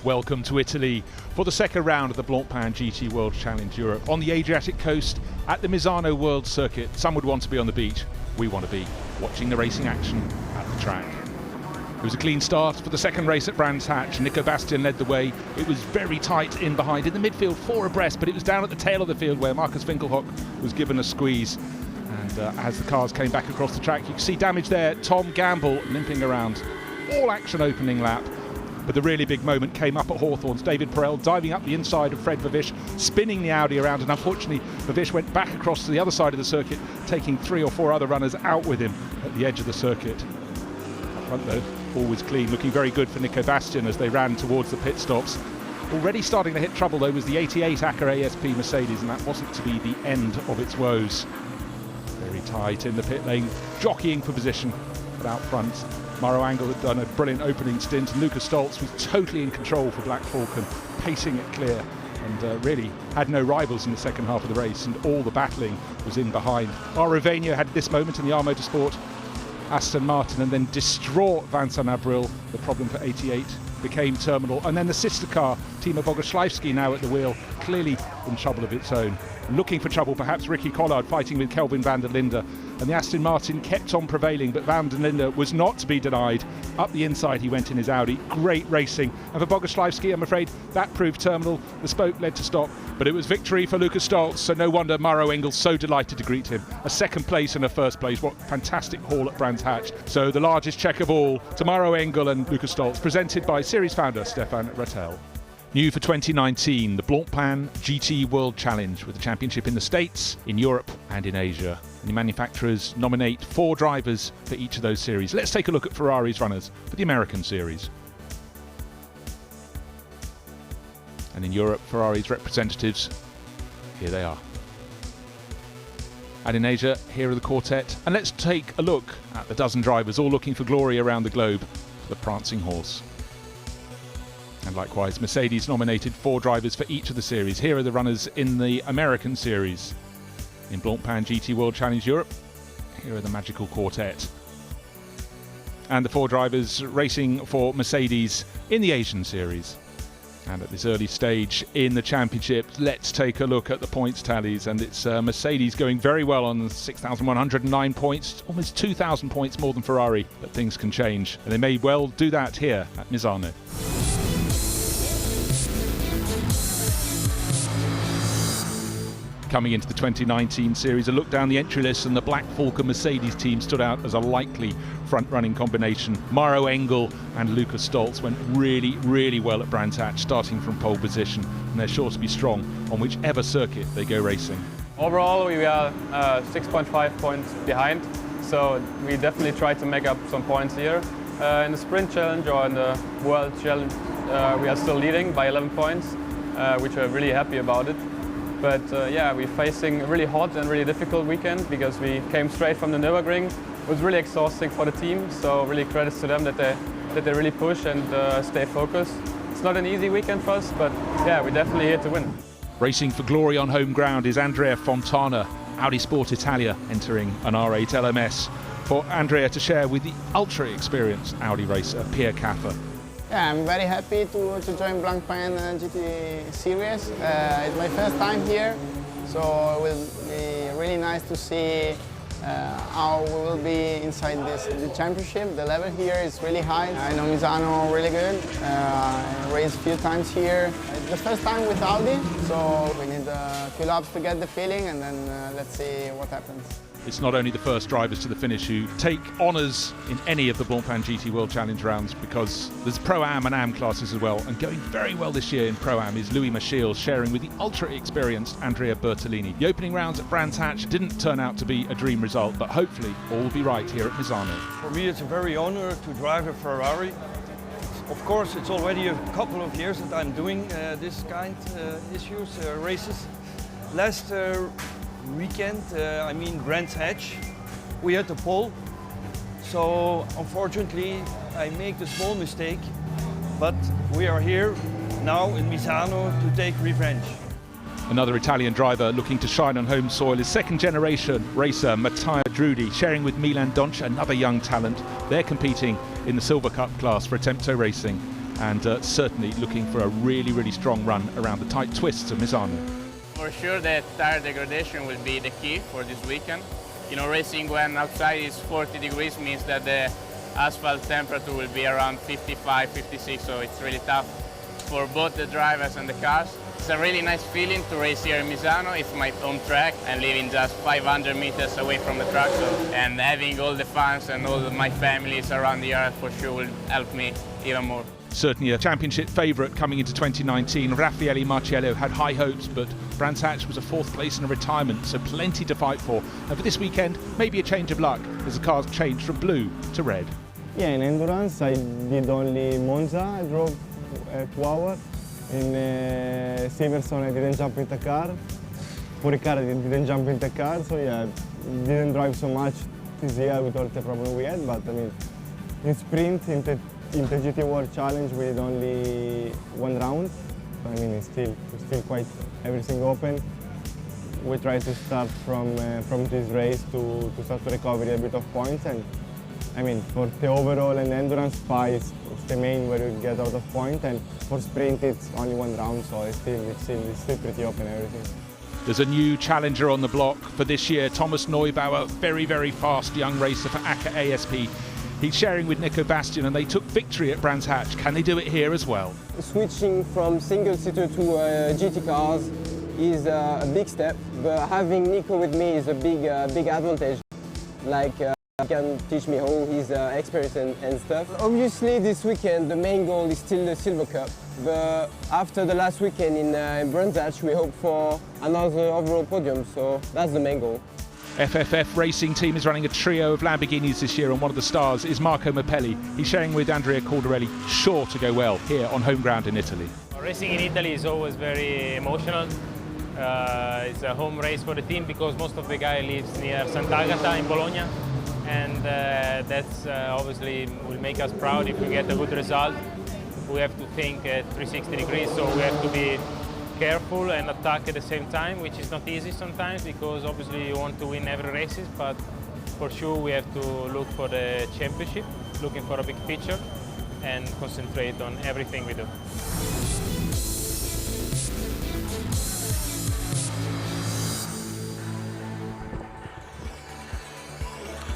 Welcome to Italy for the second round of the Blancpain GT World Challenge Europe on the Adriatic coast at the Misano World Circuit. Some would want to be on the beach. We want to be watching the racing action at the track. It was a clean start for the second race at Brands Hatch. Nico Bastian led the way. It was very tight in behind. In the midfield, 4 abreast, but it was down at the tail of the field where Marcus Winkelhock was given a squeeze. And as the cars came back across the track, you can see damage there. Tom Gamble limping around. All action opening lap. But the really big moment came up at Hawthorns. David Pirelli diving up the inside of Fred Vervish, spinning the Audi around, and unfortunately Vervish went back across to the other side of the circuit, taking 3 or 4 other runners out with him at the edge of the circuit. Up front though, all was clean, looking very good for Nico Bastian as they ran towards the pit stops. Already starting to hit trouble though was the 88 Acker ASP Mercedes, and that wasn't to be the end of its woes. Very tight in the pit lane, jockeying for position, but out front Mauro Engle had done a brilliant opening stint, and Lucas Stoltz was totally in control for Black Falcon, pacing it clear, and really had no rivals in the second half of the race, and all the battling was in behind. Ravenia had this moment in the R Motorsport Aston Martin, and then distraught Vincent Abril. The problem for 88 became terminal, and then the sister car, Timo Bogoslawski, now at the wheel, clearly in trouble of its own. Looking for trouble, perhaps Ricky Collard fighting with Kelvin van der Linde, and the Aston Martin kept on prevailing, but van der Linde was not to be denied. Up the inside he went in his Audi. Great racing, and for Bogoslawski, I'm afraid that proved terminal. The spoke led to stop, but it was victory for Lucas Stoltz, so no wonder Mauro Engle so delighted to greet him. A second place and a first place. What fantastic haul at Brands Hatch. So the largest check of all to Mauro Engle and Lucas Stoltz, presented by series founder Stefan Rattel. New for 2019, the Blancpain GT World Challenge, with the championship in the States, in Europe and in Asia. And the manufacturers nominate 4 drivers for each of those series. Let's take a look at Ferrari's runners for the American series. And in Europe, Ferrari's representatives, here they are. And in Asia, here are the quartet. And let's take a look at the dozen drivers all looking for glory around the globe, the prancing horse. And likewise, Mercedes nominated 4 drivers for each of the series. Here are the runners in the American series. In Blancpain GT World Challenge Europe, here are the magical quartet. And the 4 drivers racing for Mercedes in the Asian series. And at this early stage in the championship, let's take a look at the points tallies. And it's Mercedes going very well on 6,109 points, almost 2,000 points more than Ferrari. But things can change, and they may well do that here at Misano. Coming into the 2019 series, a look down the entry list, and the Black Falcon Mercedes team stood out as a likely front-running combination. Mauro Engle and Lucas Stoltz went really well at Brands Hatch, starting from pole position, and they're sure to be strong on whichever circuit they go racing. Overall, we are 6.5 points behind, so we definitely try to make up some points here. In the sprint challenge or in the world challenge, we are still leading by 11 points, which we're really happy about it. But yeah, we're facing a really hot and really difficult weekend because we came straight from the Nürburgring. It was really exhausting for the team, so really credits to them that they really push and stay focused. It's not an easy weekend for us, but yeah, we're definitely here to win. Racing for glory on home ground is Andrea Fontana, Audi Sport Italia, entering an R8 LMS. For Andrea to share with the ultra-experienced Audi racer Pierre Caffer. Yeah, I'm very happy to join Blancpain GT series. It's my first time here, so it will be really nice to see how we will be inside the championship. The level here is really high. I know Misano really good. I raced a few times here. It's the first time with Audi, so we need a few laps to get the feeling, and then let's see what happens. It's not only the first drivers to the finish who take honours in any of the Blancpain GT World Challenge rounds, because there's Pro-Am and Am classes as well, and going very well this year in Pro-Am is Louis Machiel, sharing with the ultra-experienced Andrea Bertolini. The opening rounds at Brands Hatch didn't turn out to be a dream result, but hopefully all will be right here at Misano. For me, it's a very honor to drive a Ferrari. Of course, it's already a couple of years that I'm doing this kind of races. Last weekend, I mean Brands Hatch, we had the pole, so unfortunately I make the small mistake, but we are here now in Misano to take revenge. Another Italian driver looking to shine on home soil is second-generation racer Matteo Drudi, sharing with Milan Donch, another young talent. They're competing in the Silver Cup class for Attempto Racing. and certainly looking for a really, really strong run around the tight twists of Misano. For sure the tire degradation will be the key for this weekend. You know, racing when outside is 40 degrees means that the asphalt temperature will be around 55, 56, so it's really tough for both the drivers and the cars. It's a really nice feeling to race here in Misano. It's my home track and living just 500 meters away from the track, and having all the fans and all my families around the area for sure will help me even more. Certainly a championship favourite coming into 2019. Raffaele Marciello had high hopes, but Brands Hatch was a fourth place in a retirement, so plenty to fight for. And for this weekend, maybe a change of luck as the cars changed from blue to red. Yeah, in endurance I did only Monza. I drove 2 hours. In Silverstone I didn't jump in the car. For Ricciardo I didn't jump in the car, so yeah, didn't drive so much this year with all the problem we had. But I mean, in sprint, in the GT World Challenge we did only 1 round. So, I mean, it's still quite everything open. We try to start from this race to start to recover a bit of points, and I mean, for the overall and endurance Spa is the main where you get a lot of points, and for sprint it's only 1 round, so it's still pretty open everything. There's a new challenger on the block for this year, Thomas Neubauer, very, very fast young racer for ACA ASP. He's sharing with Nico Bastian, and they took victory at Brands Hatch. Can they do it here as well? Switching from single-seater to GT cars is a big step, but having Nico with me is a big advantage. Like, he can teach me all his experience and stuff. Obviously, this weekend the main goal is still the Silver Cup, but after the last weekend in Brands Hatch, we hope for another overall podium, so that's the main goal. FFF Racing Team is running a trio of Lamborghinis this year, and one of the stars is Marco Mappelli. He's sharing with Andrea Caldarelli, sure to go well here on home ground in Italy. Racing in Italy is always very emotional. It's a home race for the team because most of the guy lives near Sant'Agata in Bologna, and that's obviously will make us proud if we get a good result. We have to think at 360 degrees, so we have to be careful and attack at the same time, which is not easy sometimes because obviously you want to win every races, but for sure we have to look for the championship, looking for a big picture and concentrate on everything we do.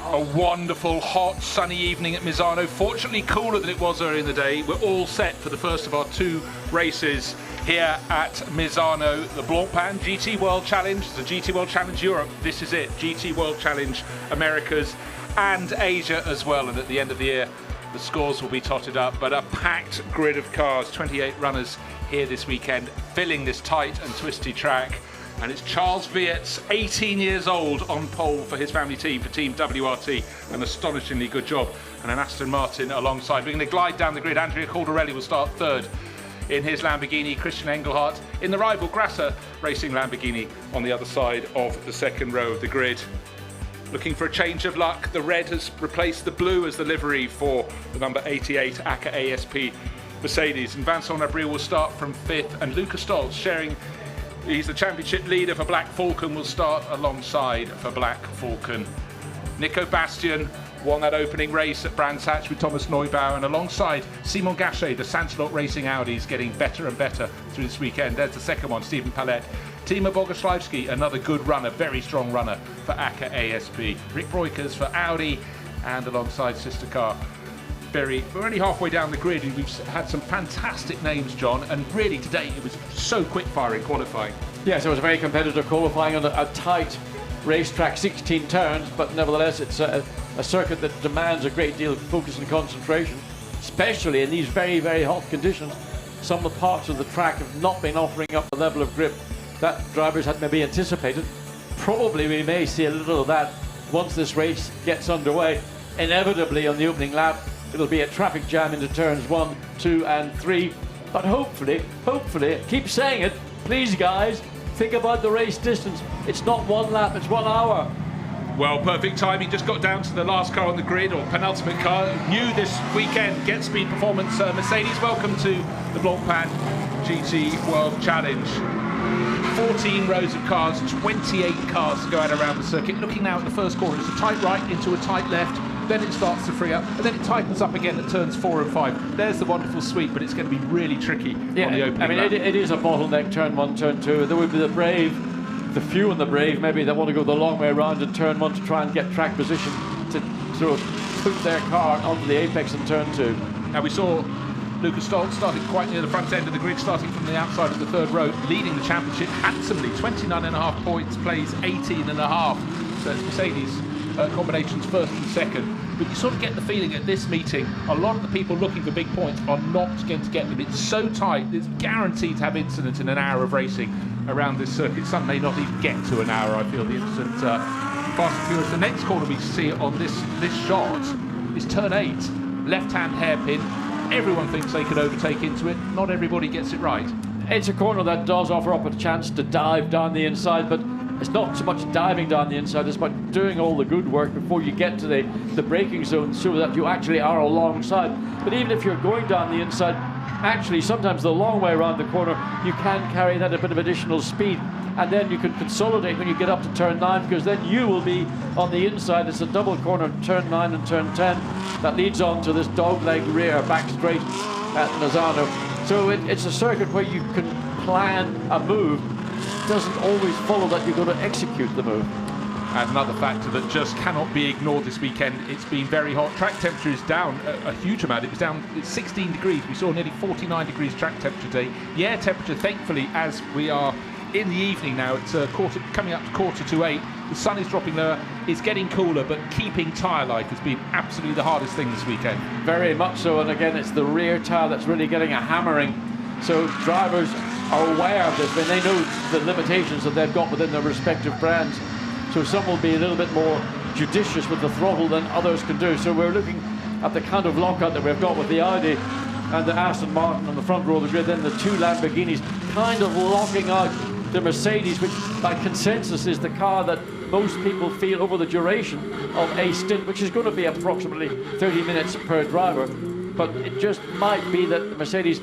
A wonderful, hot, sunny evening at Misano. Fortunately cooler than it was earlier in the day. We're all set for the first of our 2 races here at Misano. The Blancpain GT World Challenge, the GT World Challenge Europe. This is it, GT World Challenge Americas and Asia as well. And at the end of the year, the scores will be totted up. But a packed grid of cars, 28 runners here this weekend, filling this tight and twisty track. And it's Charles Viet's 18 years old on pole for his family team, for Team WRT. An astonishingly good job. And an Aston Martin alongside. We're going to glide down the grid. Andrea Caldarelli will start 3rd in his Lamborghini. Christian Engelhardt in the rival Grasser Racing Lamborghini on the other side of the 2nd row of the grid. Looking for a change of luck. The red has replaced the blue as the livery for the number 88 ACA ASP Mercedes. And Vincent Abril will start from 5th. And Lucas Stoltz sharing. He's the championship leader for Black Falcon, will start alongside for Black Falcon. Nico Bastian won that opening race at Brands Hatch with Thomas Neubauer, and alongside Simon Gachet, the Sancelot Racing Audi is getting better and better through this weekend. There's the second one, Stephen Palette. Timo Bogoslawski, another good runner, very strong runner for ACA ASP. Rick Breukers for Audi, and alongside sister car. We're only halfway down the grid, and we've had some fantastic names, John, and really today it was so quick fire in qualifying. Yes, it was a very competitive qualifying on a tight racetrack, 16 turns, but nevertheless it's a circuit that demands a great deal of focus and concentration, especially in these very, very hot conditions. Some of the parts of the track have not been offering up the level of grip that drivers had maybe anticipated. Probably we may see a little of that once this race gets underway. Inevitably on the opening lap it'll be a traffic jam into turns 1, 2 and 3, but hopefully, keep saying it, please guys, think about the race distance. It's not 1 lap, it's 1 hour. Well, perfect timing, just got down to the last car on the grid, or penultimate car, new this weekend, Get Speed Performance. Mercedes, welcome to the Blancpain GT World Challenge. 14 rows of cars, 28 cars to go out around the circuit. Looking now at the first corner, it's a tight right into a tight left. then it starts to free up, and then it tightens up again at turns 4 and 5. There's the wonderful sweep, but it's going to be really tricky on the opening I mean, lap. it is a bottleneck, turn 1, turn 2. There would be the brave, the few and the brave, maybe, that want to go the long way around in turn 1 to try and get track position to sort of put their car onto the apex in turn 2. Now we saw Lucas Stoltz starting quite near the front end of the grid, starting from the outside of the third row, leading the championship handsomely. 29.5 points, plays 18.5. So it's Mercedes combinations first and second. But you sort of get the feeling at this meeting, a lot of the people looking for big points are not going to get them. It's so tight, it's guaranteed to have incidents in an hour of racing around this circuit. Some may not even get to an hour, I feel, the incident. Fast and Furious. The next corner we see on this shot is turn 8, left-hand hairpin. Everyone thinks they could overtake into it. Not everybody gets it right. It's a corner that does offer up a chance to dive down the inside, but it's not so much diving down the inside, it's about doing all the good work before you get to the braking zone so that you actually are alongside. But even if you're going down the inside, actually sometimes the long way around the corner, you can carry that a bit of additional speed. And then you can consolidate when you get up to turn 9, because then you will be on the inside. It's a double corner, turn 9 and turn 10, that leads on to this dogleg rear back straight at Misano. So it's a circuit where you can plan a move. It doesn't always follow that you're going to execute the move. And another factor that just cannot be ignored this weekend, it's been very hot. Track temperature is down a huge amount. It was down 16 degrees. We saw nearly 49 degrees track temperature today. The air temperature, thankfully, as we are in the evening now, it's coming up to 7:45. The sun is dropping lower, it's getting cooler, but keeping tyre life has been absolutely the hardest thing this weekend. Very much so, and again, it's the rear tyre that's really getting a hammering. So drivers are aware of this, when they know the limitations that they've got within their respective brands. So some will be a little bit more judicious with the throttle than others can do. So we're looking at the kind of lockout that we've got with the Audi and the Aston Martin on the front row of the grid, then the two Lamborghinis kind of locking out the Mercedes, which by consensus is the car that most people feel over the duration of a stint, which is going to be approximately 30 minutes per driver. But it just might be that the Mercedes,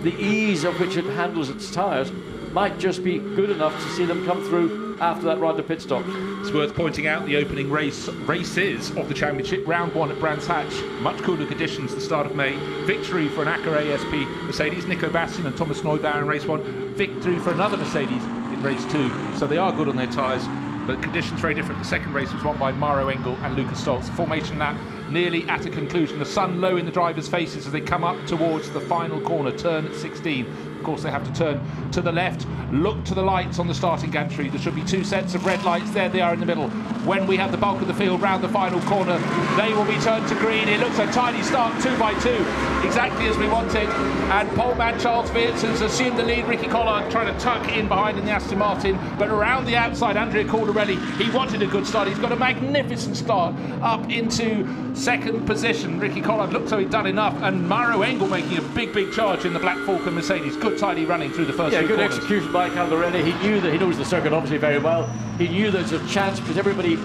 the ease of which it handles its tyres, might just be good enough to see them come through after that round of pit stop. It's worth pointing out the opening races of the championship. Round 1 at Brands Hatch, much cooler conditions the start of May. Victory for an Acura ASP Mercedes, Nico Bastian and Thomas Neubauer in race 1. Victory for another Mercedes in race 2. So they are good on their tyres, but conditions very different. The second race was won by Mauro Engle and Lucas Stoltz. The formation lap nearly at a conclusion. The sun low in the drivers' faces as they come up towards the final corner, turn 16. Of course, they have to turn to the left, look to the lights on the starting gantry. There should be 2 sets of red lights. There they are in the middle. When we have the bulk of the field round the final corner, they will be turned to green. It looks a tidy start, 2 by 2, exactly as we wanted. And poleman Charles Weerts has assumed the lead. Ricky Collard trying to tuck in behind in the Aston Martin, but around the outside, Andrea Caldarelli, he wanted a good start. He's got a magnificent start up into second position. Ricky Collard looked so he'd done enough, and Mauro Engle making a big charge in the Black Falcon Mercedes. Good tidy running through the first 3 good corners. execution by Caldarelli. He knew that he knows the circuit obviously very well. He knew there's a chance because everybody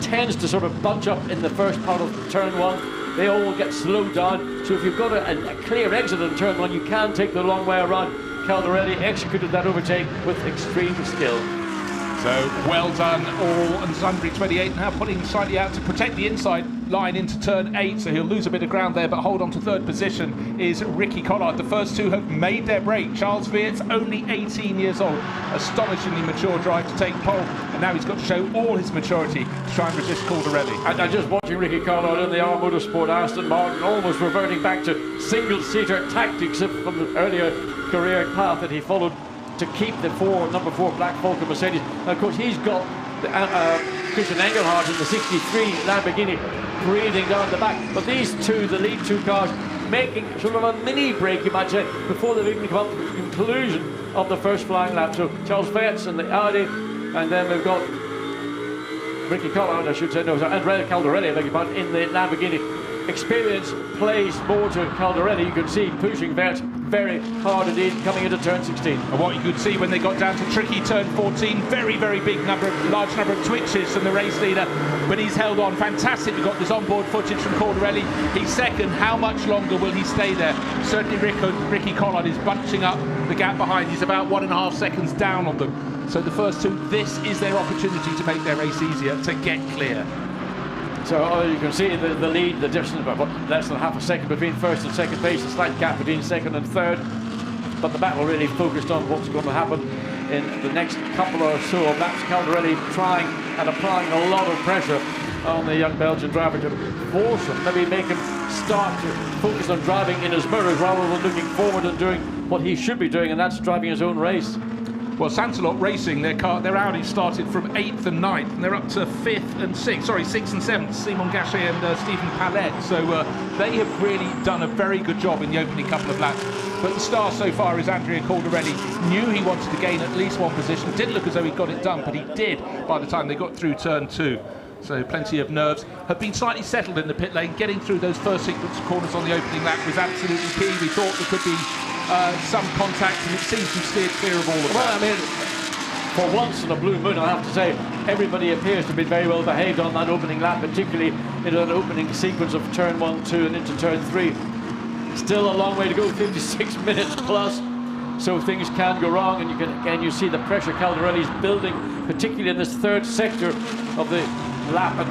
tends to sort of bunch up in the first part of turn 1. They all get slowed down. So if you've got a clear exit in turn 1, you can take the long way around. Caldarelli executed that overtake with extreme skill. So well done all, and Sundry 28 now pulling slightly out to protect the inside line into turn 8, so he'll lose a bit of ground there, but hold on to third position is Ricky Collard. The first 2 have made their break. Charles Weerts, only 18 years old, astonishingly mature drive to take pole, and now he's got to show all his maturity to try and resist Caldarelli. And just watching Ricky Collard in the SRO Motorsports Aston Martin, almost reverting back to single-seater tactics from the earlier career path that he followed to keep the number 4 Black Falcon Mercedes. And of course, he's got Christian Engelhardt in the 63 Lamborghini breathing down the back. But these two, the lead 2 cars, making sort of a mini break, you might say, before they've even come up to the conclusion of the first flying lap. So Charles Weerts in the Audi, and then we've got Ricky Collard, I should say, no, and Caldarelli, I beg your pardon, in the Lamborghini. Experience plays more to Caldarelli. You can see pushing Weerts very hard indeed coming into turn 16. And what you could see when they got down to tricky turn 14, very big large number of twitches from the race leader, but he's held on. Fantastic. We've got this onboard footage from Caldarelli. He's second. How much longer will he stay there? Certainly Ricky Collard is bunching up the gap behind. He's about 1.5 seconds down on them. So the first 2, this is their opportunity to make their race easier, to get clear. So you can see the lead, the distance, about less than half a second between first and second place, a slight gap between second and third. But the battle really focused on what's going to happen in the next couple or so of laps. Caldarelli trying and applying a lot of pressure on the young Belgian driver to force him, maybe make him start to focus on driving in his mirrors rather than looking forward and doing what he should be doing, and that's driving his own race. Well, Santalot Racing, their Audi started from 8th and 9th, and they're up to 5th and 6th, sorry, 6th and 7th, Simon Gachet and Stephen Palette. So they have really done a very good job in the opening couple of laps. But the star so far is Andrea Caldarelli. Knew he wanted to gain at least one position. Didn't look as though he got it done, but he did by the time they got through turn 2. So plenty of nerves. Have been slightly settled in the pit lane. Getting through those first sequence of corners on the opening lap was absolutely key. We thought there could be some contact, and it seems to steer clear of all of that. Well, I mean, for once in a blue moon, I have to say, everybody appears to be very well behaved on that opening lap, particularly in an opening sequence of turn 1, 2 and into turn 3. Still a long way to go, 56 minutes plus, so things can go wrong, and you can again you see the pressure Caldarelli's building, particularly in this third sector of the lap at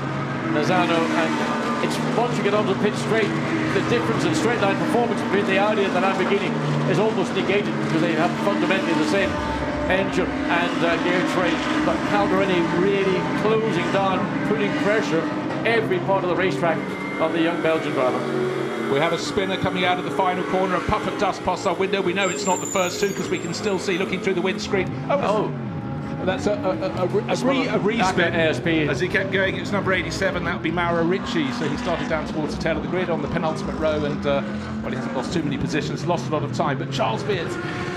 Misano, and it's once you get onto the pit straight, the difference in straight line performance between the Audi and the Lamborghini is almost negated because they have fundamentally the same engine and gear train. But Caldarelli really closing down, putting pressure every part of the racetrack on the young Belgian driver. We have a spinner coming out of the final corner, a puff of dust past our window. We know it's not the first two because we can still see, looking through the windscreen. That's a respin ASP. as he kept going. It's number 87, that would be Mauro Ricci. So he started down towards the tail of the grid on the penultimate row, and well, he hasn't lost too many positions, lost a lot of time. But Charles Beards,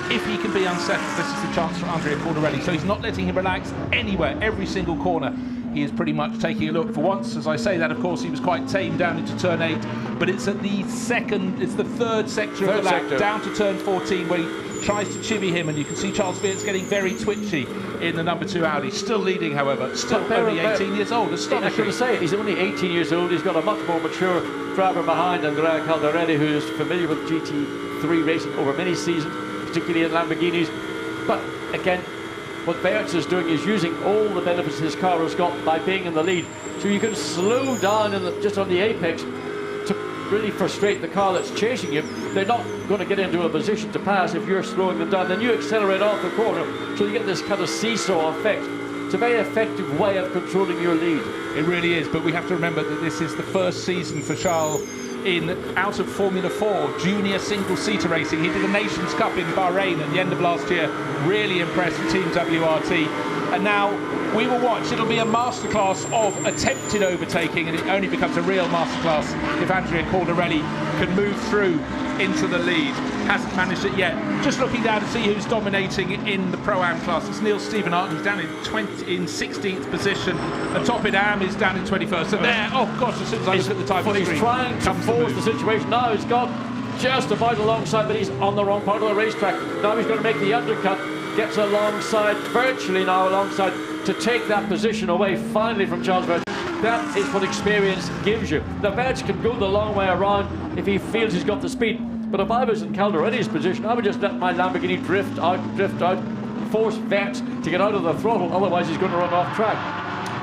if he can be unsettled, this is the chance for Andrea Caldarelli. So he's not letting him relax anywhere, every single corner. He is pretty much taking a look. For once, as I say that, of course, he was quite tame down into turn 8, but it's at the third sector of the lap, down to turn 14, where he tries to chivvy him, and you can see Charles Beards getting very twitchy in the number 2 Audi. Still leading, however, still only 18 years old. Astonishing. I should say, he's only 18 years old. He's got a much more mature driver behind Andrea Caldarelli, who is familiar with GT3 racing over many seasons, particularly in Lamborghinis. But again, what Beards is doing is using all the benefits his car has got by being in the lead. So you can slow down just on the apex to really frustrate the car that's chasing you. They're not going to get into a position to pass if you're slowing them down. Then you accelerate off the corner, so you get this kind of seesaw effect. It's a very effective way of controlling your lead. It really is, but we have to remember that this is the first season for Charles out of Formula 4 junior single-seater racing. He did a Nations Cup in Bahrain at the end of last year. Really impressed with Team WRT. And now we will watch. It'll be a masterclass of attempted overtaking, and it only becomes a real masterclass if Andrea Caldarelli can move through into the lead. Hasn't managed it yet. Just looking down to see who's dominating in the Pro-Am class. It's Neil Stephen Artie, who's down in 16th position. And Top It Am is down in 21st. So there, oh gosh, as soon as I look at the time screen, he's trying to force the situation. Now he's got just about alongside, but he's on the wrong part of the racetrack. Now he's going to make the undercut. Gets alongside, virtually now alongside, to take that position away finally from Charles Beards. That is what experience gives you. The Beards can go the long way around if he feels he's got the speed. But if I was in Caldarelli's position, I would just let my Lamborghini drift out, force Beards to get out of the throttle, otherwise he's going to run off track.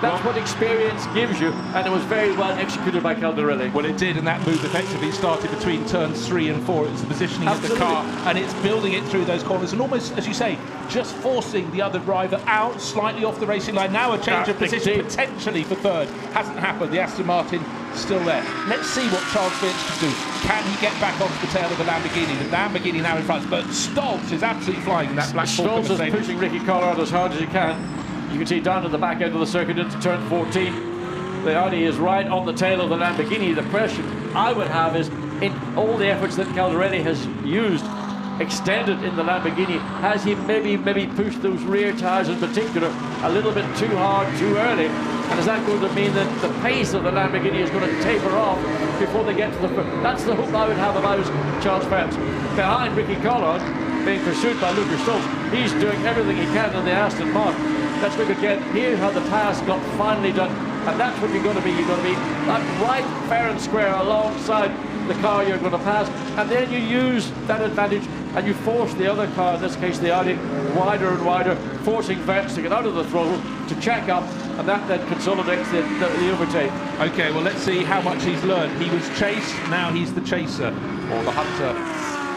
That's what experience gives you, and it was very well executed by Caldarelli. Well, it did, and that move effectively started between turns 3 and 4. It was the positioning of the car, and it's building it through those corners, and almost, as you say, just forcing the other driver out slightly off the racing line. Now a change of position, potentially for third. Hasn't happened. The Aston Martin still there. Let's see what Charles Beards can do. Can he get back onto the tail of the Lamborghini? The Lamborghini now in front, but Stoltz is absolutely flying in that black Stoltz is pushing Ricky Collard as hard as he can. You can see down to the back end of the circuit into turn 14. The Audi is right on the tail of the Lamborghini. The question I would have is, in all the efforts that Caldarelli has used, extended in the Lamborghini, has he maybe pushed those rear tyres in particular a little bit too hard, too early? And is that going to mean that the pace of the Lamborghini is going to taper off before they get to the front? That's the hope I would have if I was Charles Beards. Behind Ricky Collard, being pursued by Lucas Stoltz, he's doing everything he can in the Aston Martin. Let's look again. Here's how the pass got finally done. And that's what you're going to be. You're going to be right fair and square alongside the car you're going to pass. And then you use that advantage and you force the other car, in this case the Audi, wider and wider, forcing Vance to get out of the throttle, to check up, and that then consolidates the overtake. Okay, well, let's see how much he's learned. He was chased, now he's the chaser, or the hunter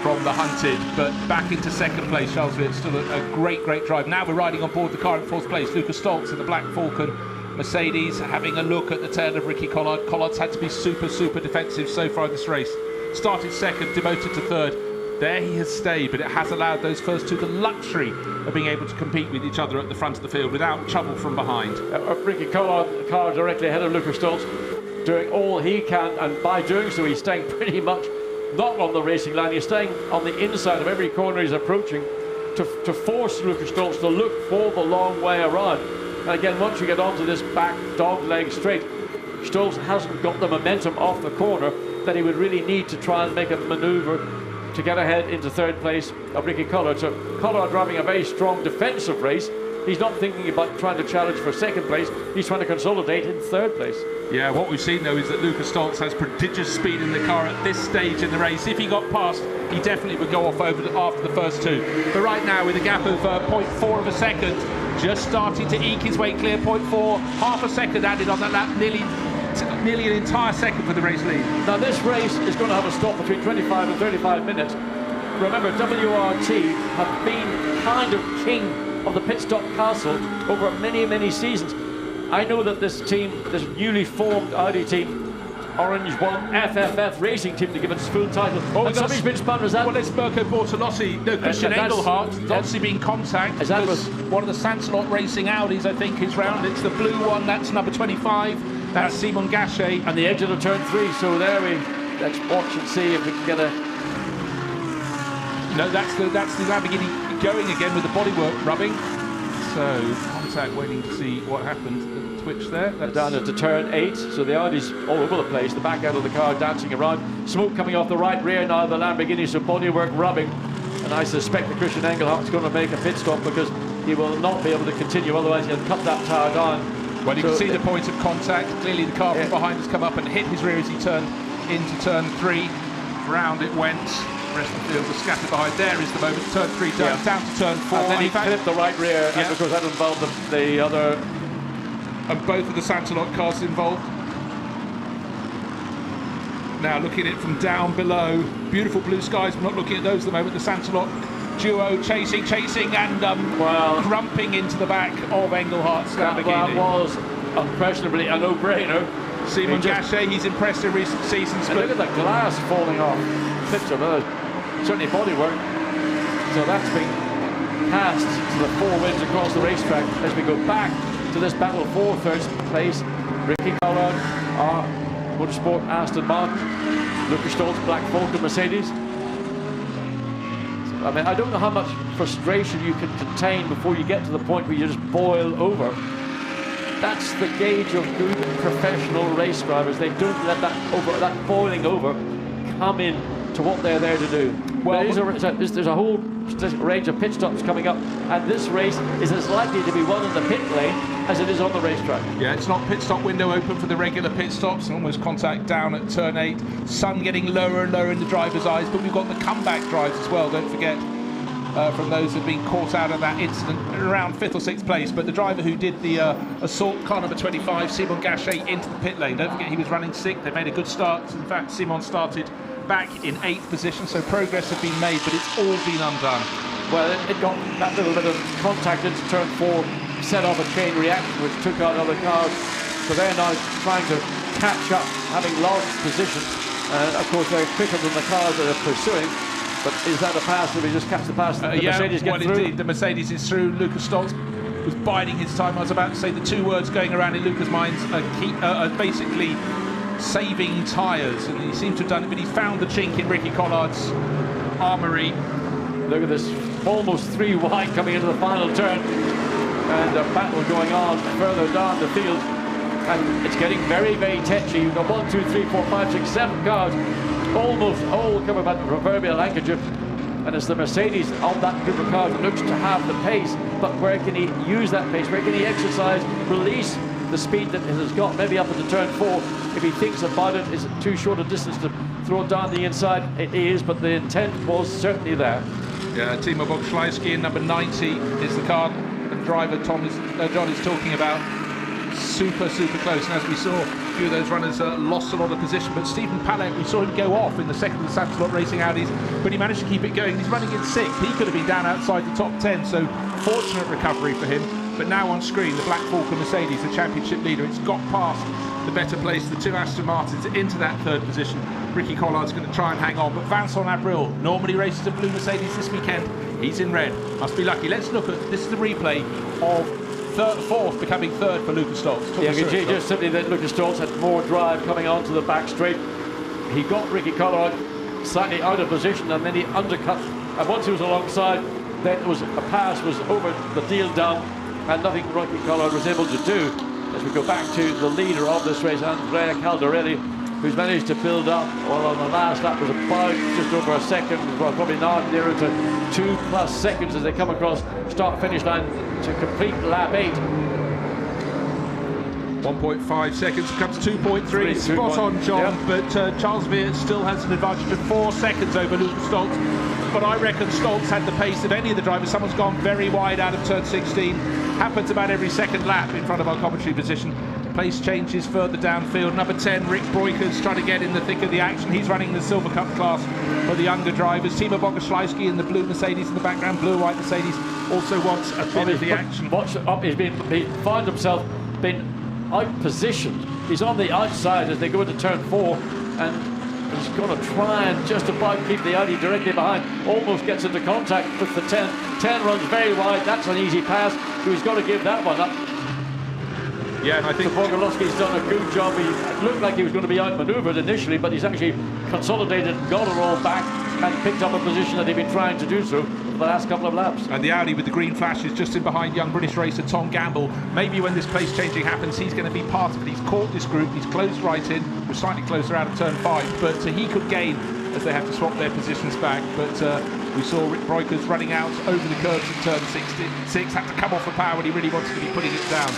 from the hunted, but back into second place. Charles Vitt, still a great drive. Now we're riding on board the car in fourth place. Lucas Stoltz in the Black Falcon Mercedes, having a look at the tail of Ricky Collard. Collard's had to be super defensive so far in this race. Started second, demoted to third. There he has stayed, but it has allowed those first two the luxury of being able to compete with each other at the front of the field without trouble from behind. Ricky Collard, the car directly ahead of Lucas Stoltz, doing all he can, and by doing so he's staying pretty much not on the racing line. He's staying on the inside of every corner he's approaching to force Lucas Stoltz to look for the long way around. And again, once you get onto this back dog leg straight, Stoltz hasn't got the momentum off the corner that he would really need to try and make a manoeuvre to get ahead into third place of Ricky Collard. So Collard driving a very strong defensive race. He's not thinking about trying to challenge for second place. He's trying to consolidate in third place. Yeah, what we've seen though is that Lucas Stoltz has prodigious speed in the car at this stage in the race. If he got past, he definitely would go off after the first two. But right now, with a gap of 0.4 of a second, just starting to eke his way clear. 0.4, half a second added on that lap, nearly an entire second for the race lead. Now this race is going to have a stop between 25 and 35 minutes. Remember, WRT have been kind of king of the pit stop castle over many seasons. I know that this team, this newly formed Audi team, Orange won FFF racing team to give its full title. Oh, and somebody's been spun as that. Well, it's Mirko Bortolossi, no, Christian Engelhardt. There's obviously been contact. As that was one of the Sansalot Racing Audis, I think, is round. It's the blue one, that's number 25. That's Simon Gachet. And the edge of the turn 3, so there let's watch and see if we can get a... No, that's the Lamborghini going again with the bodywork rubbing. So, contact, waiting to see what happens. The twitch there. That's down into turn 8, so the Audi's all over the place. The back out of the car dancing around. Smoke coming off the right rear now of the Lamborghini, so bodywork rubbing. And I suspect that Christian Engelhardt's going to make a pit stop because he will not be able to continue, otherwise he'll cut that tyre down. Well, you can see the point of contact. Clearly the car from behind has come up and hit his rear as he turned into turn 3. Round it went. The rest of the field was scattered behind. There is the moment. Turn 3 down to turn 4. And then he clipped the right rear, and because that involved the other... And both of the Sansalot cars involved. Now looking at it from down below. Beautiful blue skies. We're not looking at those at the moment. The Sansalot duo chasing and crumping into the back of Engelhardt's Lamborghini. That was unquestionably a no-brainer. Simon Gachet, he's impressed in recent seasons. But look at the glass falling off. Clips of certainly bodywork. So that's been passed to the 4 wins across the racetrack as we go back to this battle for third place. Ricky Collard, Motorsport Aston Martin, Lucas Stoltz, Black Falcon Mercedes. I mean, I don't know how much frustration you can contain before you get to the point where you just boil over. That's the gauge of good professional race drivers. They don't let that boiling over come in to what they're there to do. Well, there's a whole range of pit stops coming up, and this race is as likely to be won in the pit lane as it is on the racetrack. Yeah, it's not pit stop window open for the regular pit stops. Almost contact down at turn 8. Sun getting lower and lower in the driver's eyes, but we've got the comeback drives as well, don't forget. From those who've been caught out of that incident around 5th or 6th place. But the driver who did the assault, car number 25, Simon Gachet, into the pit lane. Don't forget he was running 6th. They made a good start. In fact, Simon started back in 8th position, so progress had been made, but it's all been undone. Well, it got that little bit of contact into turn 4, set off a chain reaction which took out other cars. So they're now trying to catch up, having lost position. Of course, they're quicker than the cars that are pursuing. But is that a pass? Did we just catch the pass? The Mercedes get through? Indeed, the Mercedes is through. Lucas Stoltz was biding his time. I was about to say the 2 words going around in Lucas' minds are basically saving tyres, and he seems to have done it, but he found the chink in Ricky Collard's armoury. Look at this, almost 3 wide coming into the final turn, and a battle going on further down the field, and it's getting very tetchy. You've got 1, 2, 3, 4, 5, 6, 7 cars. Almost all coming back the proverbial handkerchief, and it's the Mercedes of that group of cars that looks to have the pace, but where can he use that pace? Where can he exercise, release the speed that it has got, maybe up into turn 4? If he thinks about it, is it too short a distance to throw it down the inside? It is, but the intent was certainly there. Yeah, Timo Boguslawski in number 90 is the car and driver John is talking about. Super close, and as we saw, a few of those runners lost a lot of position, but Stephen Pallet, we saw him go off in the second of the Samsonite Racing Audis, but he managed to keep it going. He's running in 6th. He could have been down outside the top 10, so fortunate recovery for him. But now on screen, the Black Falcon Mercedes, the championship leader, it's got past the better place, the 2 Aston Martins, into that 3rd position. Ricky Collard's going to try and hang on, but Vincent Abril normally races a blue Mercedes this weekend. He's in red. Must be lucky. Let's look at, this is the replay of 4th becoming 3rd for Lucas Stoltz. Yeah, just simply that Lucas Stoltz had more drive coming onto the back straight. He got Ricky Collard slightly out of position, and then he undercut. And once he was alongside, then it was a pass was over the deal down, and nothing Ricky Collard was able to do. As we go back to the leader of this race, Andrea Caldarelli, who's managed to build up. Well, on the last lap was about just over a second, well, probably now nearer to 2+ seconds as they come across start-finish line to complete lap 8. 1.5 seconds becomes 2.3. Spot on, John. Yeah. But Charles Veer still has an advantage of 4 seconds over Lucas Stoltz. But I reckon Stoltz had the pace of any of the drivers. Someone's gone very wide out of turn 16. Happens about every second lap in front of our commentary position. Pace changes further downfield. Number 10, Rick Broikers, trying to get in the thick of the action. He's running the Silver Cup class for the younger drivers. Timo Boguslawski in the blue Mercedes in the background, blue-white Mercedes, also wants a bit of the action. He found himself being out-positioned. He's on the outside as they go into turn 4, and he's going to try and just about keep the Audi directly behind. Almost gets into contact with the 10. 10 runs very wide. That's an easy pass. So he's got to give that one up. Yeah, and I think Boguslawski's done a good job. He looked like he was going to be outmaneuvered initially, but he's actually consolidated, got it all back, and picked up a position that he'd been trying to do so for the last couple of laps. And the Audi with the green flashes just in behind young British racer Tom Gamble. Maybe when this place changing happens, he's going to be part of it. He's caught this group, he's closed right in, we're slightly closer out of turn 5, but he could gain as they have to swap their positions back. But we saw Rick Broikers running out over the curves at turn 6, had to come off the power when he really wanted to be putting it down.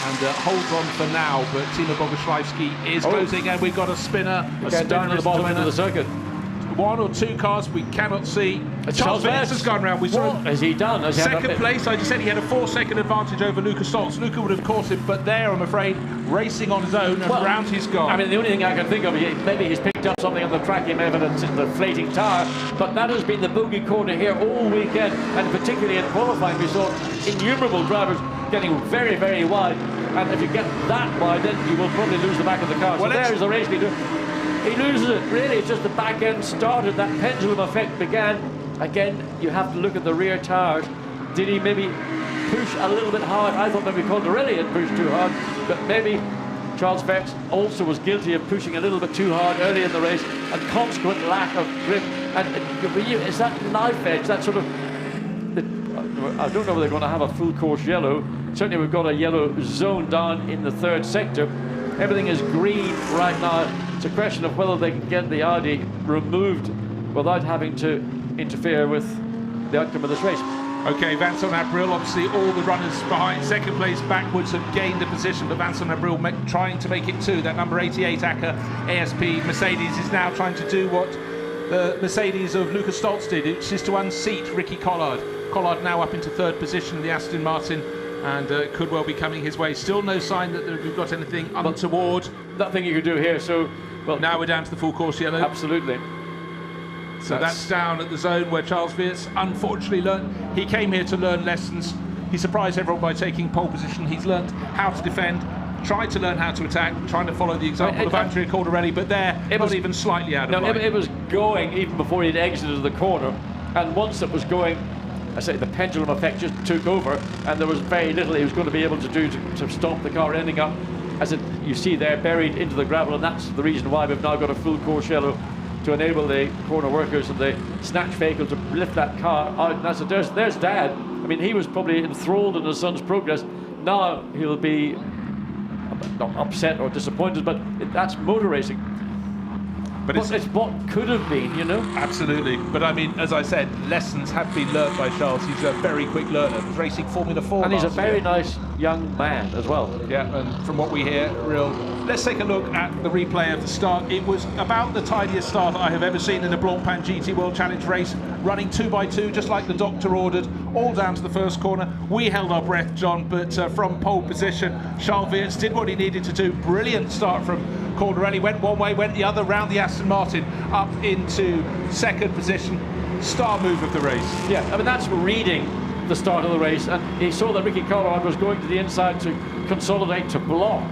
And holds on for now, but Timo Boguslawski is closing, and we've got a spinner. Down at the bottom end of the circuit. 1 or 2 cars we cannot see. Charles Vance has gone round. We saw him. Has he done? Has second place. I just said he had a 4-second advantage over Lucas Stoltz. Luca would have caught him, but there, I'm afraid, racing on his own, and round he's gone. I mean, the only thing I can think of, maybe he's picked up something on the track. He may have had a deflating tyre, but that has been the bogey corner here all weekend, and particularly in qualifying, we saw innumerable drivers getting very, very wide. And if you get that wide, then you will probably lose the back of the car. So there is the race leader. He loses it, really. It's just the back end started. That pendulum effect began. Again, you have to look at the rear tires. Did he maybe push a little bit hard? I thought maybe Caldarelli had pushed too hard, but maybe Charles Vex also was guilty of pushing a little bit too hard early in the race, and consequent lack of grip. And it's that knife edge, that sort of... I don't know whether they're going to have a full course yellow. Certainly we've got a yellow zone down in the 3rd sector. Everything is green right now. It's a question of whether they can get the Audi removed without having to interfere with the outcome of this race. Okay, Vincent Abril, obviously all the runners behind second place backwards have gained a position, but Vincent Abril trying to make it 2. That number 88 ACA ASP Mercedes is now trying to do what the Mercedes of Lucas Stoltz did, which is to unseat Ricky Collard. Collard now up into 3rd position in the Aston Martin, and could well be coming his way. Still no sign that we've got anything untoward. Nothing you could do here, so... Well, now we're down to the full course yellow. Absolutely. So that's down at the zone where Charles Veers unfortunately learned. He came here to learn lessons. He surprised everyone by taking pole position. He's learned how to defend, tried to learn how to attack, trying to follow the example of Andrea Caldarelli, but it was even slightly out of line. It was going even before he'd exited the corner, and once it was going, I say the pendulum effect just took over, and there was very little he was going to be able to do to stop the car ending up, as you see there, buried into the gravel. And that's the reason why we've now got a full course yellow to enable the corner workers and the snatch vehicle to lift that car out. And that's there's Dad. I mean, he was probably enthralled in his son's progress. Now he'll be not upset or disappointed, but that's motor racing. But it's what could have been, you know? Absolutely. But I mean, as I said, lessons have been learned by Charles. He's a very quick learner. He was racing Formula 4 and he's a very nice young man as well. Yeah, and from what we hear, let's take a look at the replay of the start. It was about the tidiest start I have ever seen in a Blancpain GT World Challenge race, running 2x2, just like the doctor ordered, all down to the first corner. We held our breath, John, but from pole position, Charles Weerts did what he needed to do. Brilliant start from Caldarelli, went one way, went the other, round the Aston Martin, up into second position. Star move of the race. Yeah, I mean, that's reading the start of the race, and he saw that Ricky Caldarelli was going to the inside to consolidate, to block.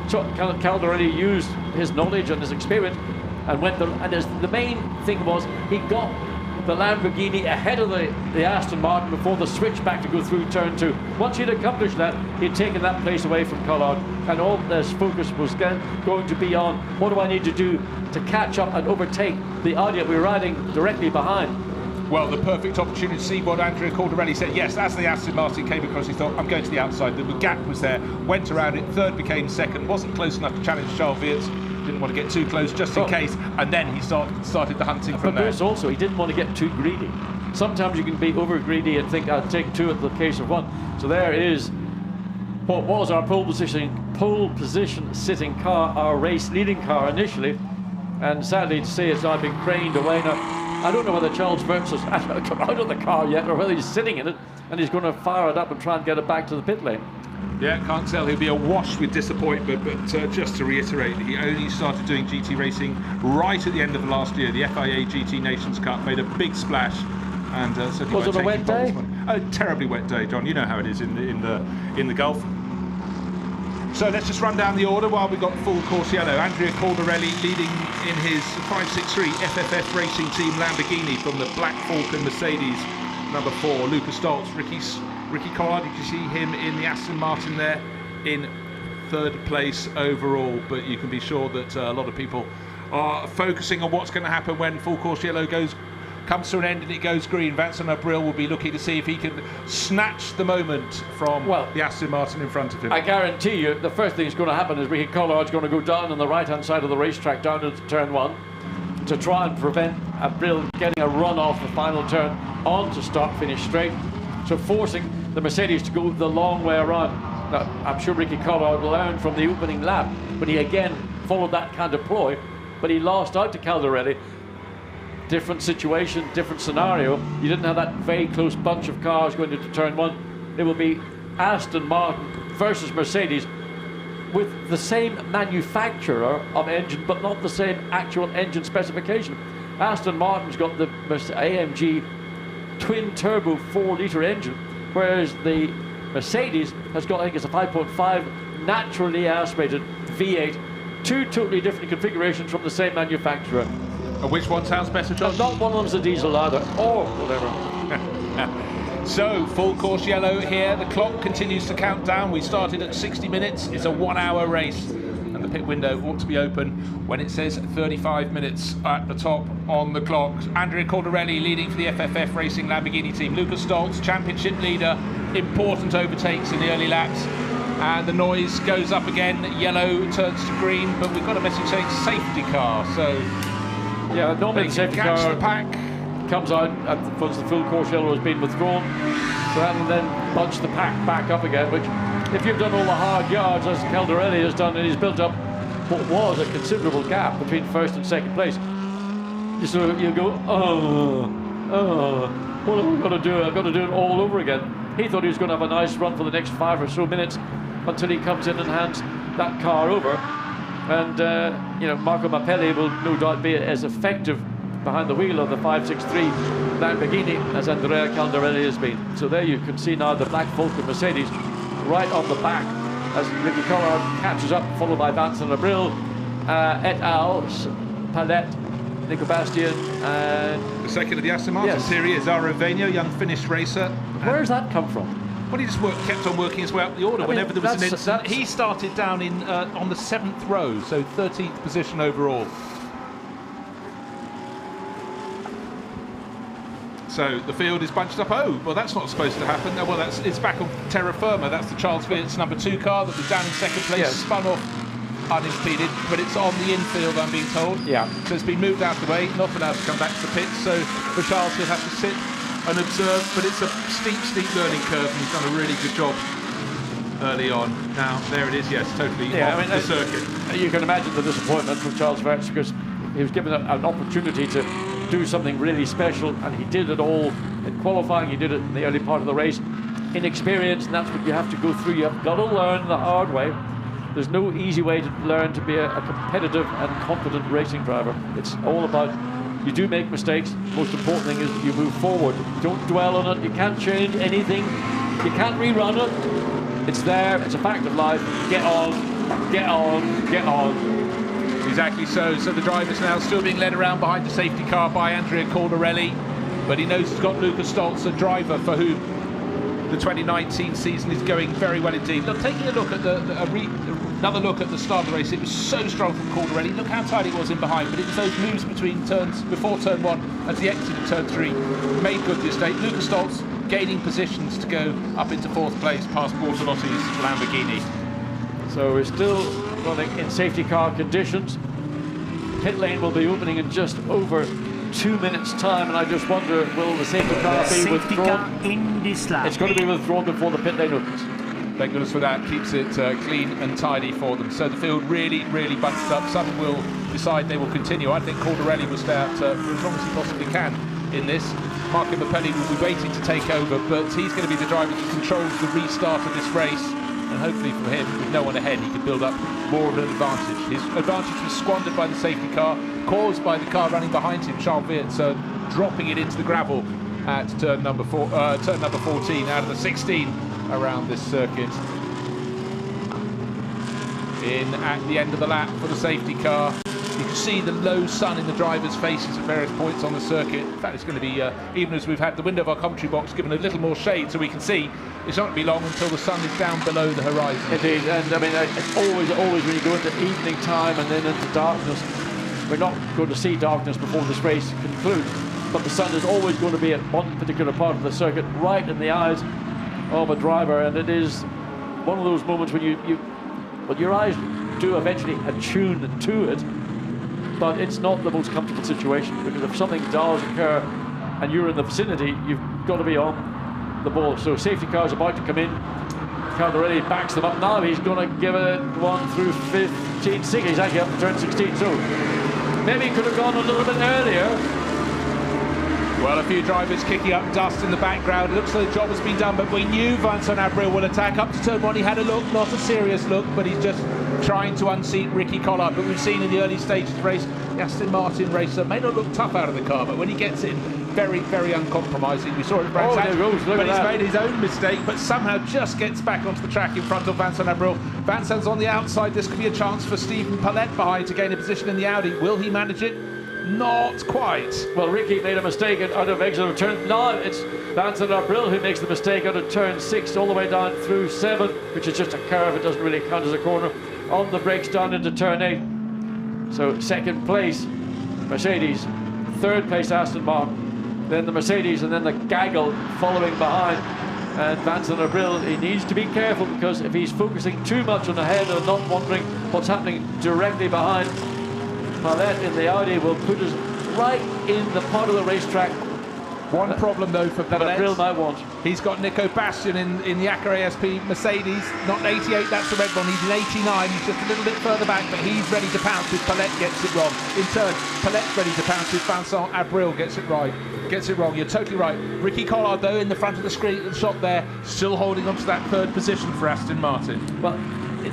So Caldarelli used his knowledge and his experience and went there, and the main thing was he got the Lamborghini ahead of the Aston Martin before the switch back to go through turn 2. Once he'd accomplished that, he'd taken that place away from Collard, and all his focus was going to be on what do I need to do to catch up and overtake the Audi that we were riding directly behind. Well, the perfect opportunity to see what Andrea Caldarelli said. Yes, as the Aston Martin came across, he thought, I'm going to the outside. The gap was there, went around it, third became second, wasn't close enough to challenge Charles Weerts, didn't want to get too close just in case, and then he started the hunting from there. But also, he didn't want to get too greedy. Sometimes you can be over greedy and think, I'll take two at the case of one. So there is what was our pole position sitting car, our race leading car initially, and sadly to say it's now been craned away. Now, I don't know whether Charles Weerts has come out of the car yet or whether he's sitting in it and he's going to fire it up and try and get it back to the pit lane. Yeah, can't tell. He'll be awash with disappointment, but just to reiterate, he only started doing GT racing right at the end of last year. The FIA GT Nations Cup made a big splash, and so was it a wet day? A terribly wet day, John. You know how it is in the Gulf. So let's just run down the order while we've got full course yellow. Andrea Caldarelli leading in his 563 FFF Racing Team Lamborghini from the Black Falcon Mercedes. Number 4, Lucas Stoltz. Ricky Collard, you can see him in the Aston Martin there in third place overall. But you can be sure that a lot of people are focusing on what's going to happen when full course yellow comes to an end and it goes green. Vincent Abril will be looking to see if he can snatch the moment from the Aston Martin in front of him. I guarantee you the first thing that's going to happen is Ricky Collard's going to go down on the right hand side of the racetrack down into turn 1 to try and prevent Abril getting a run off the final turn onto start finish straight, so forcing the Mercedes to go the long way around. Now, I'm sure Ricky Collard learned from the opening lap, but he again followed that kind of ploy, but he lost out to Caldarelli. Different situation, different scenario. You didn't have that very close bunch of cars going into turn 1. It will be Aston Martin versus Mercedes with the same manufacturer of engine, but not the same actual engine specification. Aston Martin's got the AMG twin turbo 4-litre engine, whereas the Mercedes has got, I think it's a 5.5 naturally aspirated V8. Two totally different configurations from the same manufacturer. Which one sounds better, John? Not one of them's a diesel either, or whatever. So, full course yellow here. The clock continues to count down. We started at 60 minutes. It's a 1-hour race. And the pit window ought to be open when it says 35 minutes at the top on the clock. Andrea Caldarelli leading for the FFF Racing Lamborghini team. Lucas Stoltz, championship leader. Important overtakes in the early laps. And the noise goes up again. Yellow turns to green, but we've got a message saying safety car. So, yeah, normally the safety car the pack comes out once the full course yellow has been withdrawn, so that will then bunch the pack back up again, which if you've done all the hard yards as Caldarelli has done, and he's built up what was a considerable gap between first and second place, you go, what have I got to do? I've got to do it all over again. He thought he was going to have a nice run for the next 5 or so minutes until he comes in and hands that car over. And, Marco Mappelli will no doubt be as effective behind the wheel of the 563 Lamborghini as Andrea Caldarelli has been. So there you can see now the Black Falcon Mercedes right on the back as Ricky Collard catches up, followed by Vincent Abril, et al., Palette, Nico Bastian, and... The second of the Aston Martin. Yes. Here he is, Arovegno, young Finnish racer. Where has that come from? Well, he just kept on working his way up the order. Whenever there was an incident. He started down in on the 7th row, so 13th position overall. So the field is bunched up. Oh, well, that's not supposed to happen. Well, it's back on terra firma. That's the Charles Weerts number 2 car that was down in second place, spun off unimpeded, but it's on the infield, I'm being told. Yeah. So it's been moved out of the way, not allowed to come back to the pits. So for Charles, he'll have to sit and observe, but it's a steep learning curve, and he's done a really good job early on. Now, there it is, yes, totally off the circuit. You can imagine the disappointment from Charles Verts, because he was given an opportunity to do something really special, and he did it all in qualifying. He did it in the early part of the race. Inexperience, and that's what you have to go through. You've got to learn the hard way. There's no easy way to learn to be a competitive and confident racing driver. It's all about, you do make mistakes. Most important thing is that you move forward. Don't dwell on it. You can't change anything. You can't rerun it. It's there. It's a fact of life. Get on, get on, get on. Exactly so. So the driver's now still being led around behind the safety car by Andrea Caldarelli, but he knows he's got Luca Stoltz, a driver for whom the 2019 season is going very well indeed. Look, taking a look at another look at the start of the race, it was so strong from Caldarelli. Look how tight it was in behind, but it was those moves between turns, before turn 1 and to the exit of turn 3, made good this day. Luca Stoltz gaining positions to go up into 4th place past Bortolotti's Lamborghini. So we're still running in safety car conditions. Pit lane will be opening in just over 2 minutes time, and I just wonder, will the safety car be withdrawn? In this lap. It's going to be withdrawn before the pit lane opens. Thank goodness for that. Keeps it clean and tidy for them. So the field really, really bunched up. Some will decide they will continue. I think Caldarelli will stay out for as long as he possibly can in this. Marco Mappelli will be waiting to take over, but he's going to be the driver who controls the restart of this race. And hopefully for him, with no one ahead, he can build up more of an advantage. His advantage was squandered by the safety car, caused by the car running behind him, Charles Wirtz, dropping it into the gravel at turn number 14 out of the 16 around this circuit. In at the end of the lap for the safety car. You can see the low sun in the drivers' faces at various points on the circuit. In fact, it's going to be, even as we've had the window of our commentary box given a little more shade so we can see, it's not going to be long until the sun is down below the horizon. Indeed, and I mean, it's always when you go into evening time and then into darkness, we're not going to see darkness before this race concludes, but the sun is always going to be at one particular part of the circuit, right in the eyes of a driver, and it is one of those moments when well, your eyes do eventually attune to it, but it's not the most comfortable situation, because if something does occur and you're in the vicinity, you've got to be on the ball. So safety car is about to come in. Caldarelli backs them up now. He's going to give it one through 15. He's actually up to turn 16, so maybe he could have gone a little bit earlier. Well, a few drivers kicking up dust in the background. It looks like the job has been done, but we knew Vincent Abril will attack up to turn 1. He had a look, not a serious look, but he's just trying to unseat Ricky Collard. But we've seen in the early stages of the race, the Aston Martin racer may not look tough out of the car, but when he gets in, very, very uncompromising. We saw it at Brands, but he's made his own mistake, but somehow just gets back onto the track in front of Vincent Abril. Vincent's on the outside. This could be a chance for Stephen Paulette behind to gain a position in the Audi. Will he manage it? Not quite. Well, Ricky made a mistake out of exit of turn. No, it's Vincent Abril who makes the mistake out of turn 6 all the way down through 7, which is just a curve. It doesn't really count as a corner. On the brakes down into turn 8. So second place, Mercedes. Third place, Aston Martin. Then the Mercedes, and then the gaggle following behind. And Vincent Abril, he needs to be careful, because if he's focusing too much on the head and not wondering what's happening directly behind, Paulette in the Audi will put us right in the part of the racetrack. One problem though for that Abril might want. He's got Nico Bastian in the Acura ASP Mercedes, not 88, that's the red one. He's in 89, he's just a little bit further back, but he's ready to pounce if Paulette gets it wrong. In turn, Paulette's ready to pounce if Vincent Abril gets it right. Gets it wrong. You're totally right. Ricky Collard, though, in the front of the screen shot there, still holding on to that third position for Aston Martin. Well,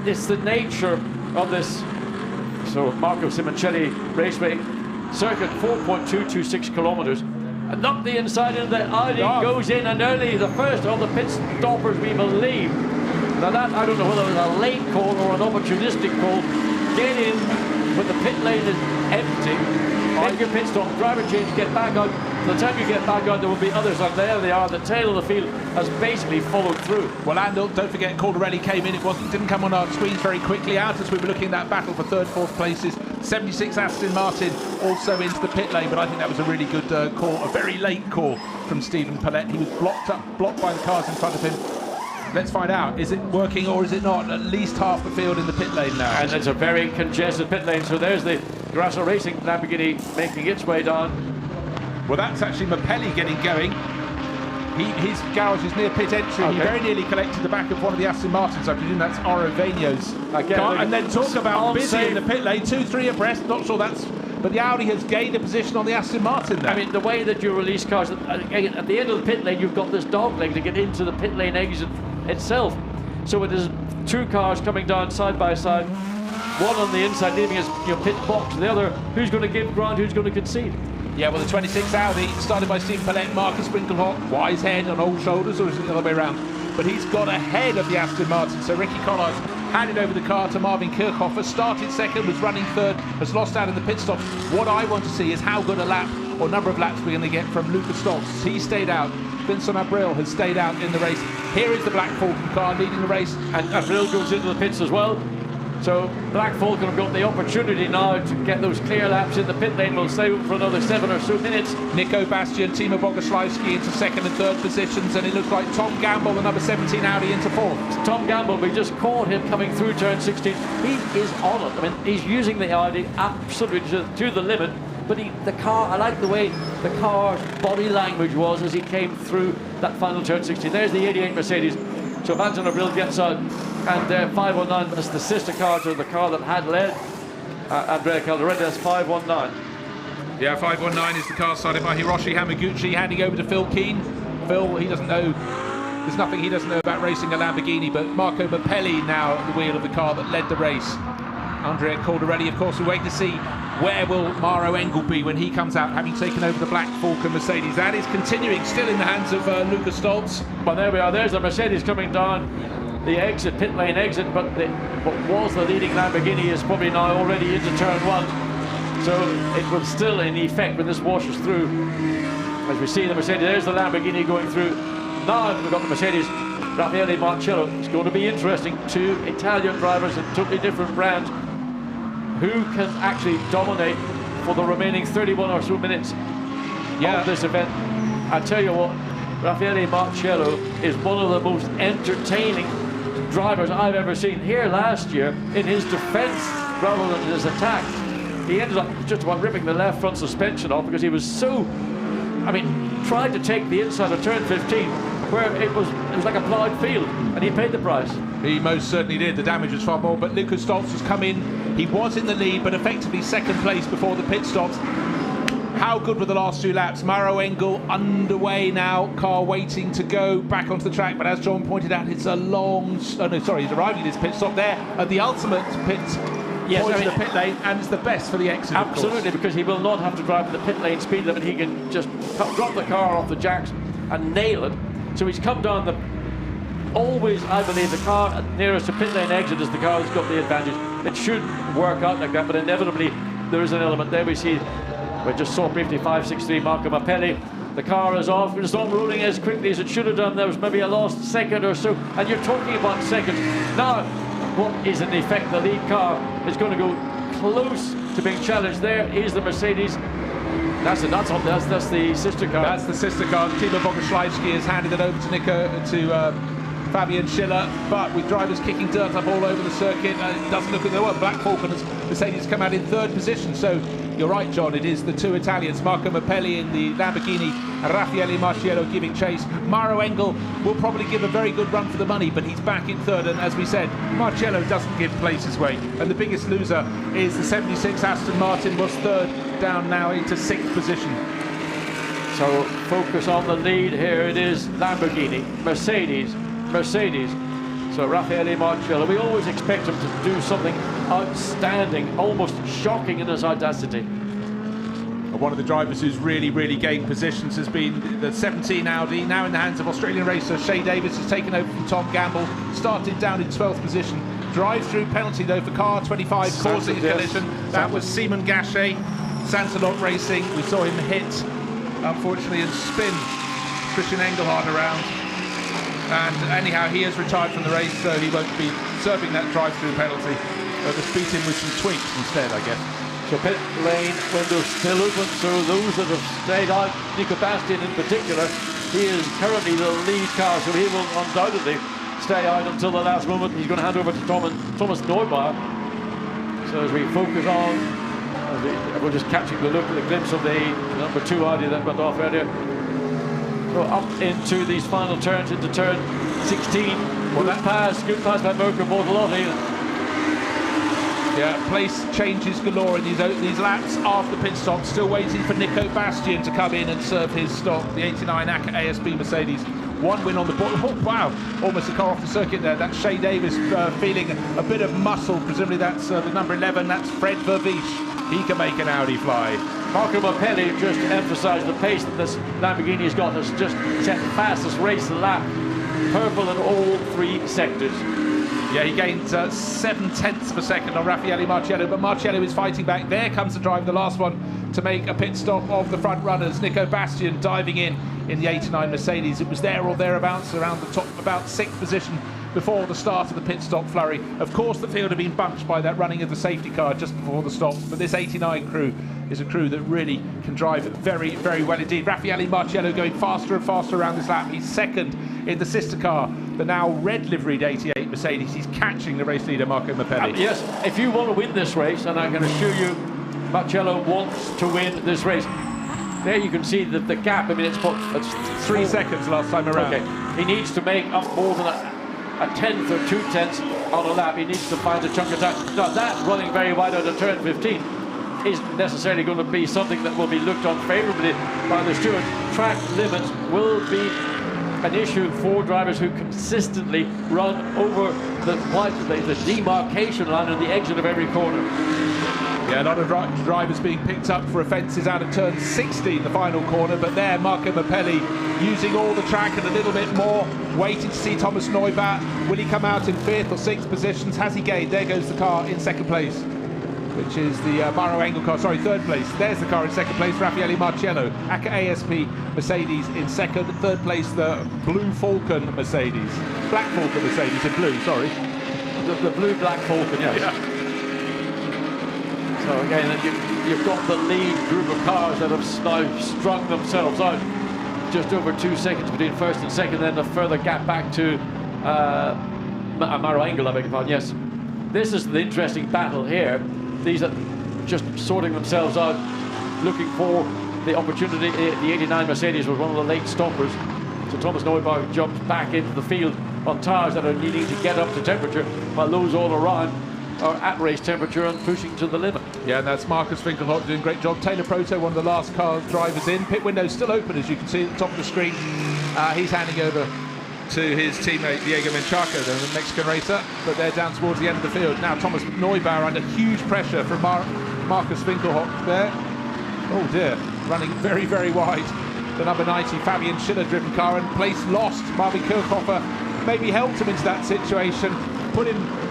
it's the nature of this. So Marco Simoncelli Raceway circuit, 4.226 kilometers, and up the inside into the Audi goes in, and early the first of the pit stoppers, we believe. Now that, I don't know whether it was a late call or an opportunistic call. Get in when the pit lane is empty. Make your pit stop, driver change, get back out. By the time you get back out, there will be others, and there they are. The tail of the field has basically followed through. Well, and don't forget, Caldarelli came in. It didn't come on our screens very quickly out as we were looking at that battle for third, fourth places. 76 Aston Martin also into the pit lane, but I think that was a really good call, a very late call from Stephen Paulette. He was blocked by the cars in front of him. Let's find out, is it working or is it not? At least half the field in the pit lane now. And it's a very congested pit lane, so there's the Grasso Racing Lamborghini making its way down. Well, that's actually Mappelli getting going. His garage is near pit entry. Okay. He very nearly collected the back of one of the Aston Martins. I presume that's Oroveno's Again, car. And then talk about busy unsafe. in the pit lane, 2-3 abreast. Not sure that's. But the Audi has gained a position on the Aston Martin there. I mean, the way that you release cars, at the end of the pit lane, you've got this dog leg to get into the pit lane exit itself. So it is two cars coming down side by side, one on the inside leaving his pit box, the other who's going to give ground, who's going to concede. Yeah, well, the 26 Audi, started by Steve Paulette, Marcus Winkelhock, wise head on old shoulders, or is it the other way around? But he's got ahead of the Aston Martin. So Ricky Collard's handed over the car to Marvin Kirchhofer, started second, was running third, has lost out in the pit stop. What I want to see is how good a lap or number of laps we're going to get from Lucas Stoltz. He stayed out. Vincent Abril has stayed out in the race. Here is the Black Falcon car leading the race. And Abril goes into the pits as well. So Black Falcon have got the opportunity now to get those clear laps in the pit lane. We'll stay for another 7 or so minutes. Nico Bastian, Timo Bogoslawski into second and third positions, and it looks like Tom Gamble, the number 17 Audi, into fourth. Tom Gamble, we just caught him coming through turn 16. He is on it. I mean, he's using the Audi absolutely to the limit. But the car, I like the way the car's body language was as he came through that final turn 16. There's the 88 Mercedes. So Vincent Abril gets out, and 519 is the sister car to the car that had led Andrea Calderetta. 519. Yeah, 519 is the car started by Hiroshi Hamaguchi, handing over to Phil Keane. Phil, he doesn't know, there's nothing he doesn't know about racing a Lamborghini, but Marco Mappelli now at the wheel of the car that led the race. Andrea Calderelli, of course, we're waiting to see where will Maro Engle be when he comes out, having taken over the Black Falcon Mercedes. That is continuing, still in the hands of Lucas Stoltz. Well, there we are. There's the Mercedes coming down the exit, pit lane exit, but what was the leading Lamborghini is probably now already into turn 1. So it will still, in effect, when this washes through, as we see the Mercedes, there's the Lamborghini going through. Now we've got the Mercedes, Raffaele Marcello. It's going to be interesting. Two Italian drivers in totally different brands. Who can actually dominate for the remaining 31 or so minutes of this event? I tell you what, Raffaele Marcello is one of the most entertaining drivers I've ever seen. Here last year, in his defense rather than his attack, he ended up just about ripping the left front suspension off because he was so, I mean, tried to take the inside of turn 15 where it was like a plowed field, and he paid the price. He most certainly did. The damage was far more, but Lucas Stoltz has come in. He was in the lead, but effectively second place before the pit stops. How good were the last 2 laps? Maro Engle underway now, car waiting to go back onto the track, but as John pointed out, it's a long, he's arriving at his pit stop there at the ultimate pit. Yes, point to the pit lane, and it's the best for the exit. Absolutely, because he will not have to drive the pit lane speed limit. He can just drop the car off the jacks and nail it. So he's come down the. Always, I believe, the car nearest to pit lane exit is the car that's got the advantage. It should work out like that, but inevitably there is an element there. We just saw briefly 563 Marco Mappelli. The car is off. It's not rolling as quickly as it should have done. There was maybe a lost second or so, and you're talking about seconds now. What is in effect the lead car is going to go close to being challenged. There is the Mercedes. That's the sister car. That's the sister car. Timo Bogoslawski has handed it over to Fabian Schiller, but with drivers kicking dirt up all over the circuit, it doesn't look as though Black Falcon has Mercedes come out in third position. So you're right, John, it is the 2 Italians, Marco Mappelli in the Lamborghini, and Raffaele Marcello giving chase. Maro Engle will probably give a very good run for the money, but he's back in third, and as we said, Marcello doesn't give places away. And the biggest loser is the 76 Aston Martin, was third, down now into 6th position. So focus on the lead here. It is Lamborghini, Mercedes. So Raffaele Marcello, we always expect him to do something outstanding, almost shocking in his audacity. One of the drivers who's really gained positions has been the 17 Audi, now in the hands of Australian racer Shea Davis, has taken over from Tom Gamble, started down in 12th position. Drive-through penalty though for car 25 causing a collision. That was Simon Gachet, Sansalot Racing. We saw him hit, unfortunately, and spin Christian Engelhardt around. And anyhow, he has retired from the race, so he won't be serving that drive-through penalty. Just beat him with some tweaks instead, I guess. So pit lane windows still open, so those that have stayed out, Nico Bastian in particular, he is currently the lead car, so he will undoubtedly stay out until the last moment. He's going to hand over to Thomas Neubauer. So as we focus on, we're just catching the look at the glimpse of the number 2 Audi that went off earlier. go up into these final turns, into turn 16. Well, good pass by Mirko Bortolotti. Yeah, place changes galore in these laps after pit stop. Still waiting for Nico Bastian to come in and serve his stop. The 89 ACA ASP Mercedes. One win on the board. Oh, wow, almost a car off the circuit there. That's Shea Davis feeling a bit of muscle. Presumably that's the number 11. That's Fred Vervish. He can make an Audi fly. Marco Mappelli, just to emphasise the pace that this Lamborghini has got, has just set the fastest race lap. Purple in all 3 sectors. Yeah, he gained 7/10 of a second on Raffaele Marciello, but Marciello is fighting back. There comes the drive, the last one to make a pit stop of the front runners. Nico Bastian diving in the 89 Mercedes. It was there or thereabouts, around the top, about 6th position before the start of the pit stop flurry. Of course, the field had been bunched by that running of the safety car just before the stop, but this 89 crew is a crew that really can drive very, very well indeed. Raffaele Marciello going faster and faster around this lap. He's second in the sister car, the now red liveried 88 Mercedes. He's catching the race leader, Marco Mappelli. Yes, if you want to win this race, and I'm going to show you, Marciello wants to win this race. There you can see that the gap, I mean, it's 3 seconds last time around. Okay, he needs to make up more than a 1/10 or 2/10 on a lap. He needs to find a chunk of time. Now that running very wide out of turn 15 isn't necessarily going to be something that will be looked on favourably by the steward. Track limits will be an issue for drivers who consistently run over the demarcation line and the exit of every corner. Yeah, a lot of drivers being picked up for offences out of turn 16, the final corner, but there Marco Mappelli using all the track and a little bit more, waiting to see Thomas Neubaert. Will he come out in 5th or 6th positions? Has he gained? There goes the car in 2nd place, which is the Maro Engle car, sorry, 3rd place. There's the car in 2nd place, Raffaele Marciello. ACA ASP Mercedes in 2nd, 3rd place the Blue Falcon Mercedes. Black Falcon Mercedes in blue, sorry. The blue Black Falcon, yes. Yeah. So again, you've got the lead group of cars that have now strung themselves out. Just over 2 seconds between 1st and 2nd, then a further gap back to Maro Engle, I beg your pardon, yes. This is the interesting battle here. These are just sorting themselves out, looking for the opportunity. The 89 Mercedes was one of the late stoppers. So Thomas Neubaert jumps back into the field on tyres that are needing to get up to temperature, while those all around are at race temperature and pushing to the limit. Yeah, and that's Marcus Finkelhoff doing a great job. Taylor Proto, one of the last car drivers in. Pit window's still open, as you can see at the top of the screen. He's handing over to his teammate Diego Menchaca, the Mexican racer, but they're down towards the end of the field. Now Thomas Neubaert under huge pressure from Marcus Finkelhoff there. Oh dear, running very, very wide. The number 90 Fabian Schiller driven car, and place lost. Marvin Kirchhoffer maybe helped him into that situation,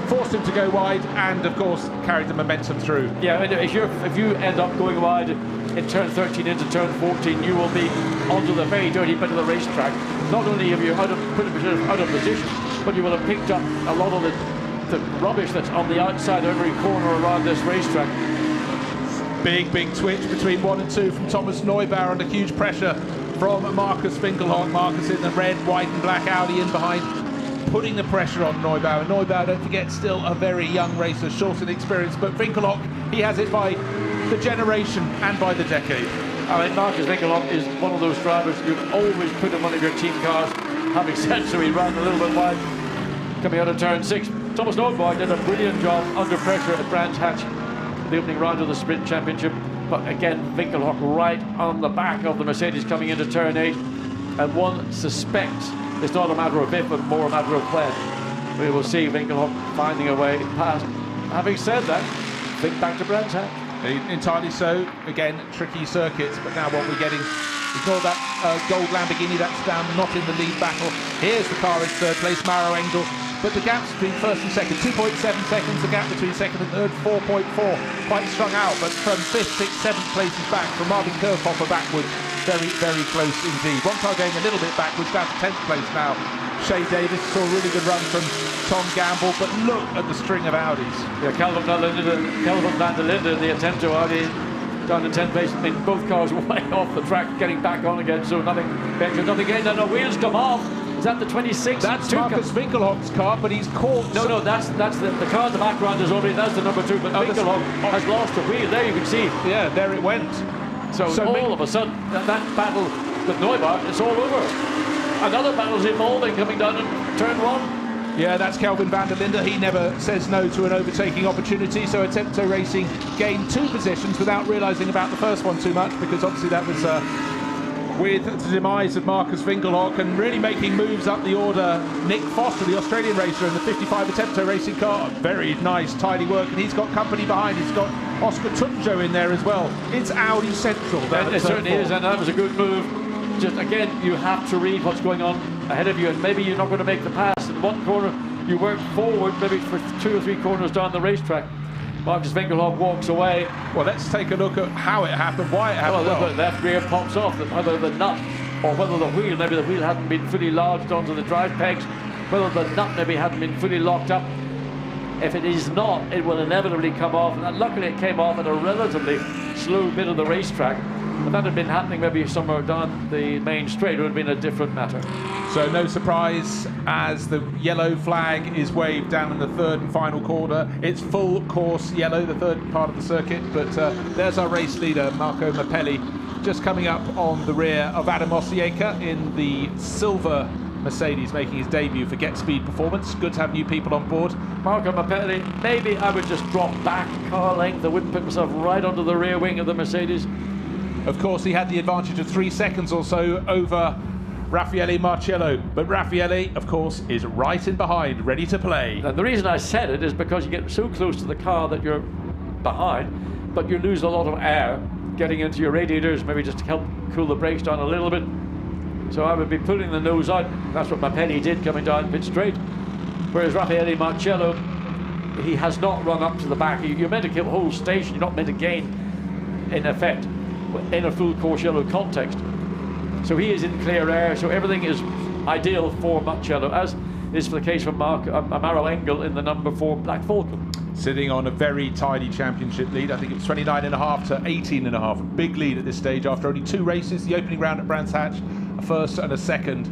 forced him to go wide, and of course carried the momentum through. Yeah, if you end up going wide in turn 13 into turn 14, you will be onto the very dirty bit of the racetrack. Not only have you out of position, but you will have picked up a lot of the rubbish that's on the outside of every corner around this racetrack. Big twitch between 1 and 2 from Thomas Neubaert under huge pressure from Marcus Finkelhoff. Marcus in the red, white and black Audi in behind, putting the pressure on Neubaert. Neubaert, don't forget, still a very young racer, short in experience, but Finkelhoff, he has it by the generation and by the decade. I mean, Marcus Finkelhoff is one of those drivers you've always put in one of your team cars. Having said so, he ran a little bit wide coming out of turn 6. Thomas Neubaert did a brilliant job under pressure at Brands Hatch, the opening round of the Sprint Championship. But again, Finkelhoff right on the back of the Mercedes coming into turn 8. And one suspects it's not a matter of if, but more a matter of when. We will see Finkelhoff finding a way past. Having said that, think back to Brands Hatch. Entirely so. Again, tricky circuits, but now what we're getting, ignore that gold Lamborghini, that's down, not in the lead battle. Here's the car in 3rd place, Maro Engle, but the gaps between 1st and 2nd, 2.7 seconds, the gap between 2nd and 3rd, 4.4, quite strung out, but from 5th, 6th, 7th places back, from Marvin Kirchhoffer backwards, very, very close indeed. One car going a little bit backwards, down to 10th place now. Shea Davis saw a really good run from Tom Gamble, but look at the string of Audis. Yeah, Calvin van der Linde, the Attento Audi, down to 10th place. I mean, both cars way off the track, getting back on again, so nothing venture, nothing gained, and the wheels come off. Is that the 26? That's Marcus Finkelhoff's car, but he's caught. No, that's the car in the background is already, that's the number 2, but Finkelhoff has lost the wheel. There you can see. Yeah, there it went. So all of a sudden, that battle with Neubauer, it's all over. Another battle's evolving coming down in turn 1. Yeah, that's Kelvin van der Linde. He never says no to an overtaking opportunity, so Attempto Racing gained 2 positions without realising about the first one too much, because obviously that was with the demise of Marcus Winkelhock, and really making moves up the order. Nick Foster, the Australian racer in the 55 Attempto Racing car, very nice, tidy work, and he's got company behind. He's got Oscar Tunjo in there as well. It's Audi Central. It certainly is, and that was a good move. Just again, you have to read what's going on ahead of you, and maybe you're not going to make the pass. In one corner, you work forward, maybe for 2 or 3 corners down the racetrack. Marcus Winkelhock walks away. Well, let's take a look at how it happened, why it happened. Well, the left rear pops off, whether the nut or whether the wheel, maybe the wheel hadn't been fully lodged onto the drive pegs, whether the nut maybe hadn't been fully locked up. If it is not, it will inevitably come off, and luckily it came off at a relatively slow bit of the racetrack. If that had been happening maybe somewhere down the main straight, it would have been a different matter. So no surprise as the yellow flag is waved down in the 3rd and final corner. It's full course yellow, the 3rd part of the circuit, but there's our race leader, Marco Mappelli, just coming up on the rear of Adam Osieka in the silver Mercedes, making his debut for Get Speed Performance. Good to have new people on board. Marco Mappelli, maybe I would just drop back car length. I wouldn't put myself right onto the rear wing of the Mercedes. Of course, he had the advantage of 3 seconds or so over Raffaele Marciello, but Raffaele, of course, is right in behind, ready to play. And the reason I said it is because you get so close to the car that you're behind, but you lose a lot of air getting into your radiators, maybe just to help cool the brakes down a little bit. So I would be pulling the nose out. That's what Mappelli did coming down pit straight. Whereas Raffaele Marciello, he has not run up to the back. You're meant to kill whole station, you're not meant to gain, in effect, in a full course yellow context. So he is in clear air, so everything is ideal for Marciello, as is for the case for Amaro Engle in the number 4 Black Falcon. Sitting on a very tidy championship lead. I think it was 29.5 to 18.5. A big lead at this stage after only 2 races. The opening round at Brands Hatch, a first and a second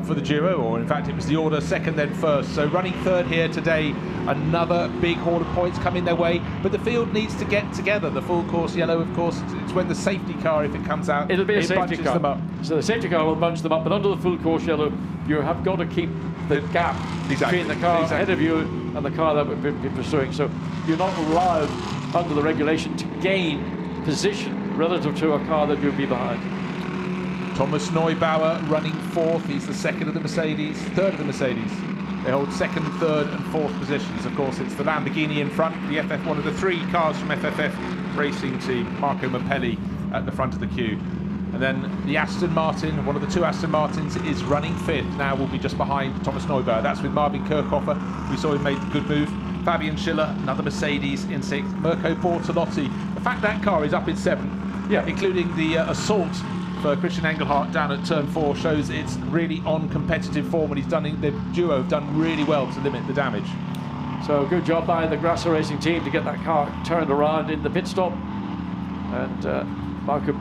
for the duo, or in fact it was the order second then first. So running 3rd here today, another big haul of points coming their way, but the field needs to get together. The full course yellow, of course, it's when the safety car, if it comes out, it'll be a safety car. Them up. So the safety car will bunch them up, but under the full course yellow, you have got to keep the gap between the car ahead of you and the car that would be pursuing. So you're not allowed under the regulation to gain position relative to a car that you'll be behind. Thomas Neubauer running 4th. He's the 2nd of the Mercedes, 3rd of the Mercedes. They hold 2nd, 3rd and 4th positions. Of course, it's the Lamborghini in front, the FF, one of the 3 cars from FFF Racing Team, Marco Mappelli at the front of the queue. And then the Aston Martin, one of the 2 Aston Martins, is running 5th. Now will be just behind Thomas Neubauer. That's with Marvin Kirchhofer. We saw him make a good move. Fabian Schiller, another Mercedes in 6th. Mirko Bortolotti. The fact that car is up in 7th, yeah, including the assault for Christian Engelhardt down at turn 4, shows it's really on competitive form, and the duo have done really well to limit the damage. So good job by the Grasser Racing team to get that car turned around in the pit stop. And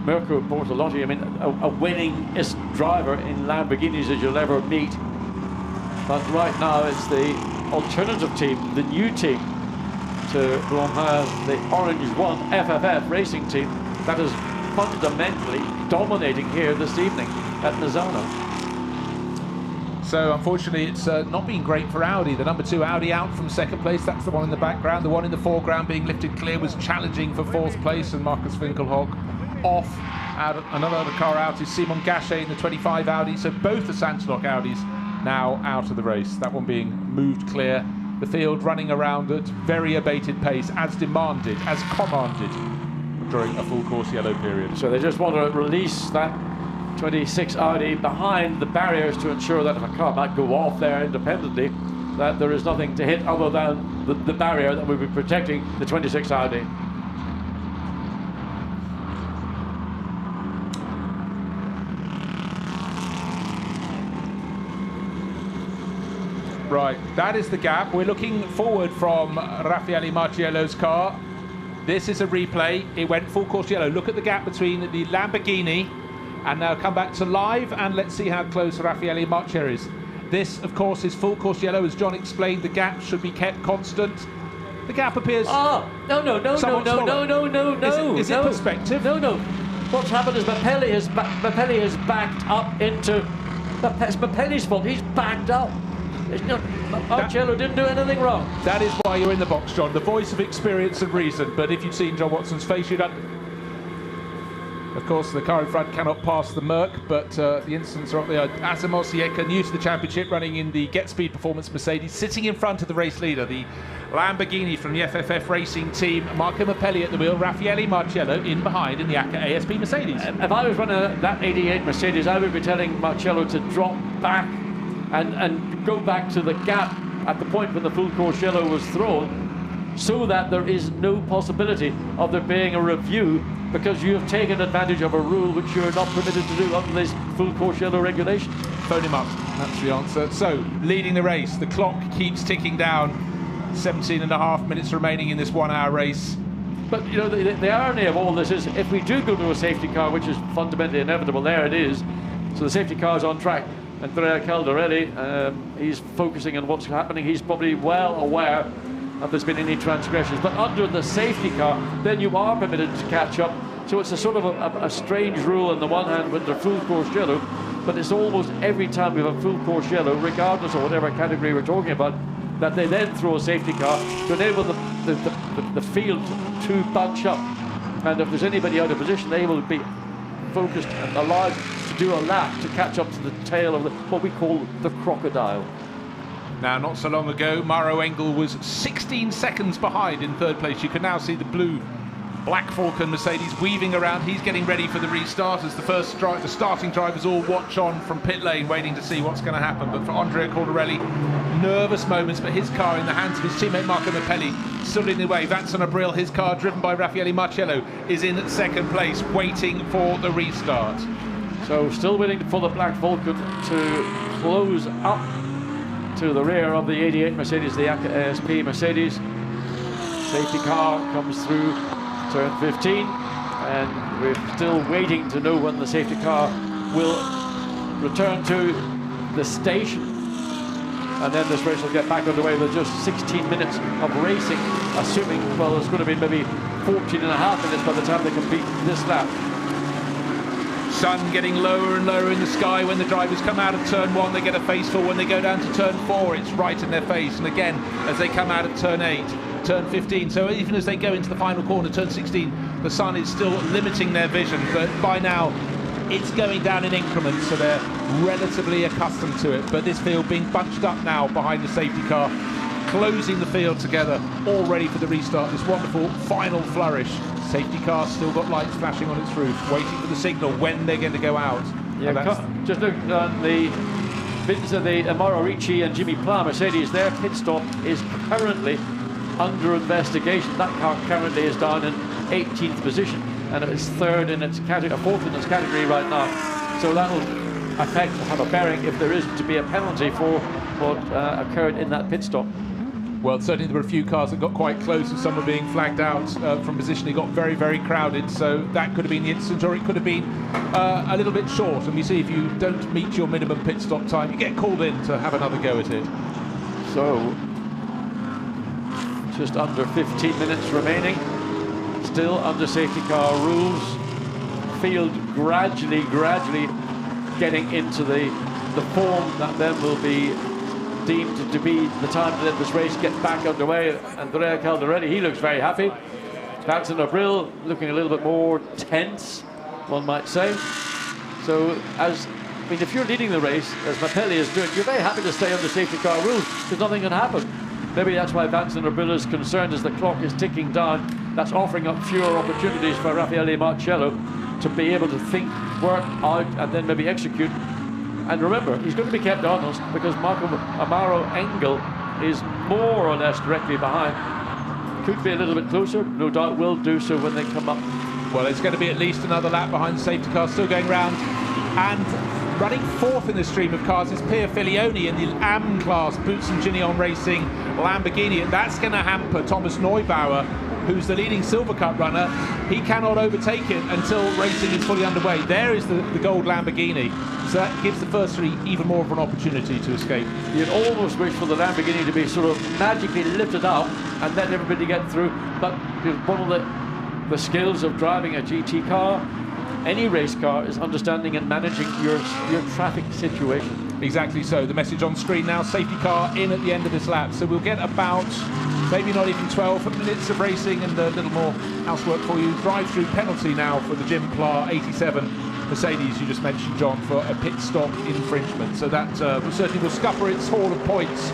Mirko Bortolotti, I mean, a winningest driver in Lamborghinis as you'll ever meet. But right now it's the alternative team, the new team to Blancpain, the Orange 1 FFF Racing team, that is fundamentally dominating here this evening at Misano. So unfortunately it's not been great for Audi. The number 2 Audi out from 2nd place. That's the one in the background. The one in the foreground being lifted clear was challenging for 4th place, and Marcus Winkelhock off. Another car out is Simon Gachet in the 25 Audi. So both the Santilok Audis now out of the race. That one being moved clear. The field running around at very abated pace, as demanded, as commanded during a full course yellow period. So they just want to release that 26 Audi behind the barriers to ensure that if a car might go off there independently, that there is nothing to hit other than the barrier that will be protecting the 26 Audi. Right, that is the gap. We're looking forward from Raffaele Marciello's car. This is a replay. It went full course yellow. Look at the gap between the Lamborghini, and now come back to live, and let's see how close Raffaele Marciello is. This, of course, is full course yellow. As John explained, the gap should be kept constant. The gap appears... Oh, no. Is it perspective? No. What's happened is Pirelli has backed up into... That's Pirelli's fault. He's backed up. Marcello didn't do anything wrong. That is why you're in the box, John. The voice of experience and reason. But if you'd seen John Watson's face, you'd... Of course, the car in front cannot pass the Merc, but the incidents are up there. Asimov Sieka, new to the championship, running in the Get Speed Performance Mercedes, sitting in front of the race leader, the Lamborghini from the FFF Racing team. Marco Mappelli at the wheel, Raffaele Marcello in behind in the ACA ASP Mercedes. If I was running that 88 Mercedes, I would be telling Marcello to drop back and go back to the gap at the point when the full course yellow was thrown, so that there is no possibility of there being a review, because you have taken advantage of a rule which you're not permitted to do under this full course yellow regulation. Phone him up, that's the answer. So, leading the race, the clock keeps ticking down. 17.5 minutes remaining in this 1 hour race. But you know, the irony of all this is, if we do go to a safety car, which is fundamentally inevitable, there it is. So the safety car is on track. Andrea Caldarelli, he's focusing on what's happening. He's probably well aware if there's been any transgressions. But under the safety car, then you are permitted to catch up. So it's a sort of a strange rule on the one hand with the full course yellow, but it's almost every time we have a full course yellow, regardless of whatever category we're talking about, that they then throw a safety car to enable the field to bunch up. And if there's anybody out of position, they will be focused and allowed to do a lap to catch up to the tail of what we call the crocodile. Now, not so long ago, Mauro Engle was 16 seconds behind in third place. You can now see the blue Black Falcon Mercedes weaving around. He's getting ready for the restart as the starting drivers all watch on from pit lane, waiting to see what's going to happen. But for Andrea Caldarelli, nervous moments, but his car in the hands of his teammate Marco Mappelli, still leading the way. Vincent Abril, his car driven by Raffaele Marcello, is in second place, waiting for the restart. So still waiting for the Black Falcon to close up to the rear of the 88 Mercedes, the ASP Mercedes. Safety car comes through turn 15, and we're still waiting to know when the safety car will return to the station, and then this race will get back underway with just 16 minutes of racing, assuming, well, there's going to be maybe 14 and a half minutes by the time they complete this lap. Sun getting lower and lower in the sky. When the drivers come out of turn 1, they get a face full. When they go down to turn 4, it's right in their face. And again, as they come out of turn 8, turn 15, so even as they go into the final corner, turn 16, the sun is still limiting their vision, but by now it's going down in increments, so they're relatively accustomed to it. But this field being bunched up now behind the safety car, closing the field together, all ready for the restart. This wonderful final flourish. Safety car still got lights flashing on its roof, waiting for the signal when they're going to go out. Yeah, just look on the bits of the Mauro Ricci and Jimmy Pla Mercedes. Their pit stop is currently under investigation. That car currently is down in 18th position, and it's third in its category, fourth in its category right now. So that will have a bearing if there is to be a penalty for what occurred in that pit stop. Well, certainly there were a few cars that got quite close, and some were being flagged out from position. It got very, very crowded, so that could have been the incident, or it could have been a little bit short. And we see if you don't meet your minimum pit stop time, you get called in to have another go at it. So, just under 15 minutes remaining, still under safety car rules. Field gradually getting into the form that then will be deemed to be the time to let this race get back underway. Andrea Caldarelli, he looks very happy. Vincent Abril looking a little bit more tense, one might say. So, if you're leading the race, as Mappelli is doing, you're very happy to stay under safety car rules because nothing can happen. Maybe that's why Vincent Abril is concerned as the clock is ticking down. That's offering up fewer opportunities for Raffaele Marcello to be able to think, work out, and then maybe execute. And remember, he's going to be kept honest because Mauro Engle is more or less directly behind. Could be a little bit closer, no doubt will do so when they come up. Well, it's going to be at least another lap behind the safety car, still going round. And running fourth in the stream of cars is Pier Filioni in the AM class, Boots and Ginion Racing Lamborghini. And that's going to hamper Thomas Neubauer, who's the leading Silver Cup runner. He cannot overtake it until racing is fully underway. There is the gold Lamborghini. So that gives the first three even more of an opportunity to escape. You'd almost wish for the Lamborghini to be sort of magically lifted up and let everybody get through. But one of the skills of driving a GT car any race car is understanding and managing your traffic situation. Exactly so. The message on screen now, safety car in at the end of this lap. So we'll get about maybe not even 12 minutes of racing and a little more housework for you. Drive-through penalty now for the Jim Pla 87 Mercedes you just mentioned, John, for a pit stop infringement. So that certainly will scupper its haul of points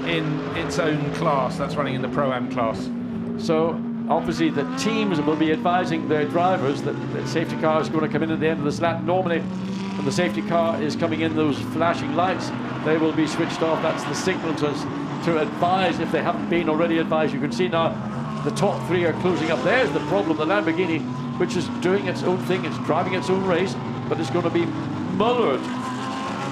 in its own class. That's running in the Pro-Am class. So obviously the teams will be advising their drivers that the safety car is going to come in at the end of this lap. Normally, when the safety car is coming in, those flashing lights, they will be switched off. That's the signal to advise if they haven't been already advised. You can see now the top three are closing up. There's the problem, the Lamborghini, which is doing its own thing, it's driving its own race, but it's going to be mullered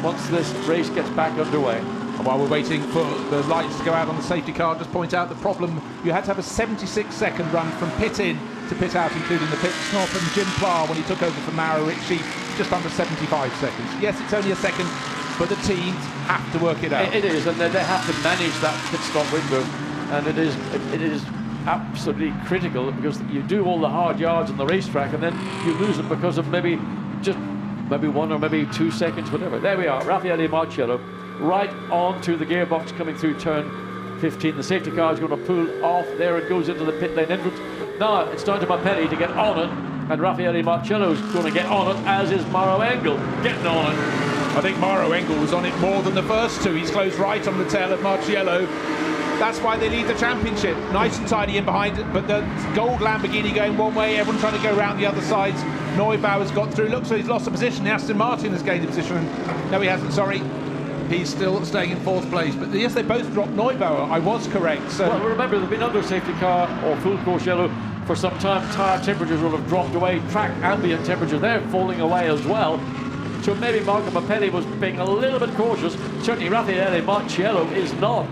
once this race gets back underway. And while we're waiting for the lights to go out on the safety car, just point out the problem. You had to have a 76-second run from pit in to pit out, including the pit stop, and Jim Pla, when he took over from Mauro Ricci, just under 75 seconds. Yes, it's only a second, but the teams have to work it out. It is, and they have to manage that pit stop window, and it is absolutely critical, because you do all the hard yards on the racetrack and then you lose it because of maybe 1 or maybe 2 seconds, whatever. There we are, Raffaele Marciello right onto the gearbox coming through turn 15. The safety car is going to pull off. There it goes into the pit lane entrance. Now it's down to Pirelli to get on it, and Raffaele Marciello is going to get on it, as is Mauro Engle getting on it. I think Mauro Engle was on it more than the first two. He's closed right on the tail of Marciello. That's why they lead the championship. Nice and tidy in behind it, but the gold Lamborghini going one way, everyone trying to go around the other sides. Neubauer's got through. Looks like he's lost a position. The Aston Martin has gained a position. No, he hasn't, sorry. He's still staying in fourth place. But yes, they both dropped Neubauer. I was correct. So. Well, remember, they've been under safety car or full course yellow for some time. Tyre temperatures will have dropped away. Track ambient temperature, they're falling away as well. So maybe Marco Pirelli was being a little bit cautious. Certainly Raffaele Marciello is not.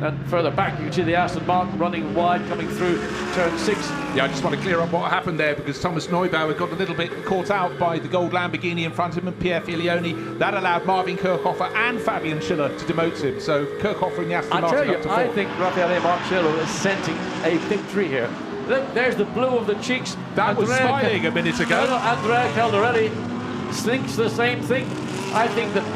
And further back, you can see the Aston Martin running wide, coming through turn 6. Yeah, I just want to clear up what happened there, because Thomas Neubauer got a little bit caught out by the gold Lamborghini in front of him and Pierre Filioni. That allowed Marvin Kirchhofer and Fabian Schiller to demote him. So Kirchhofer in the Aston Martin up to 4th. I think Raffaele Marciello is scenting a victory here. Look, there's the blue of the cheeks. That was smiling a minute ago. Andrea Caldarelli thinks the same thing. I think that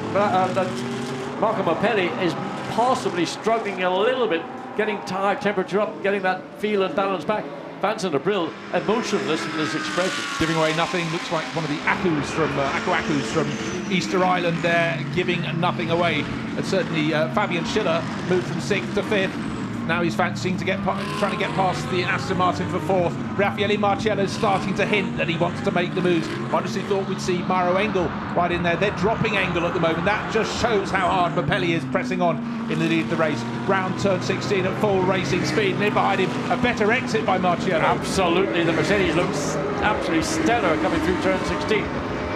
Marco Pirelli is possibly struggling a little bit, getting tyre temperature up, getting that feel and balance back. Vincent Abril, emotionless in his expression. Giving away nothing, looks like one of the Akkus from Easter Island there, giving nothing away. And certainly Fabian Schiller moved from 6th to 5th. Now he's fancying trying to get past the Aston Martin for 4th. Raffaele Marciello is starting to hint that he wants to make the moves. Honestly thought we'd see Mauro Engle right in there. They're dropping Engle at the moment. That just shows how hard Pirelli is pressing on in the lead of the race. Round turn 16 at full racing speed. And in behind him, a better exit by Marciello. Absolutely, the Mercedes looks absolutely stellar coming through turn 16.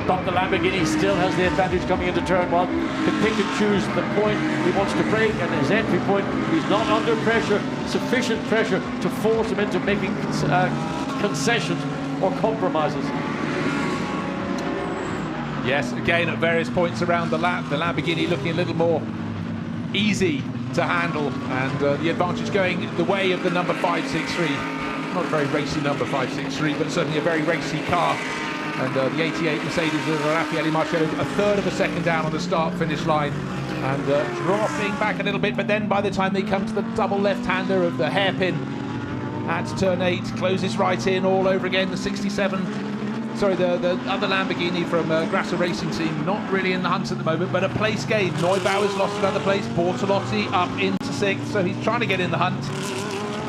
But the Lamborghini still has the advantage coming into turn 1. Can pick and choose the point he wants to break, and his entry point, he's not under pressure, sufficient pressure to force him into making concessions or compromises. Yes, again at various points around the lap, the Lamborghini looking a little more easy to handle, and the advantage going the way of the number 563. Not a very racy number 563, but certainly a very racy car. And the 88 Mercedes of Raffaele Marciello, a third of a second down on the start-finish line, and dropping back a little bit, but then by the time they come to the double left-hander of the Hairpin at turn 8, closes right in all over again. The 67, sorry, the other Lamborghini from Grasser Racing Team, not really in the hunt at the moment, but a place gain. Neubauer's lost another place, Bortolotti up into 6th, so he's trying to get in the hunt.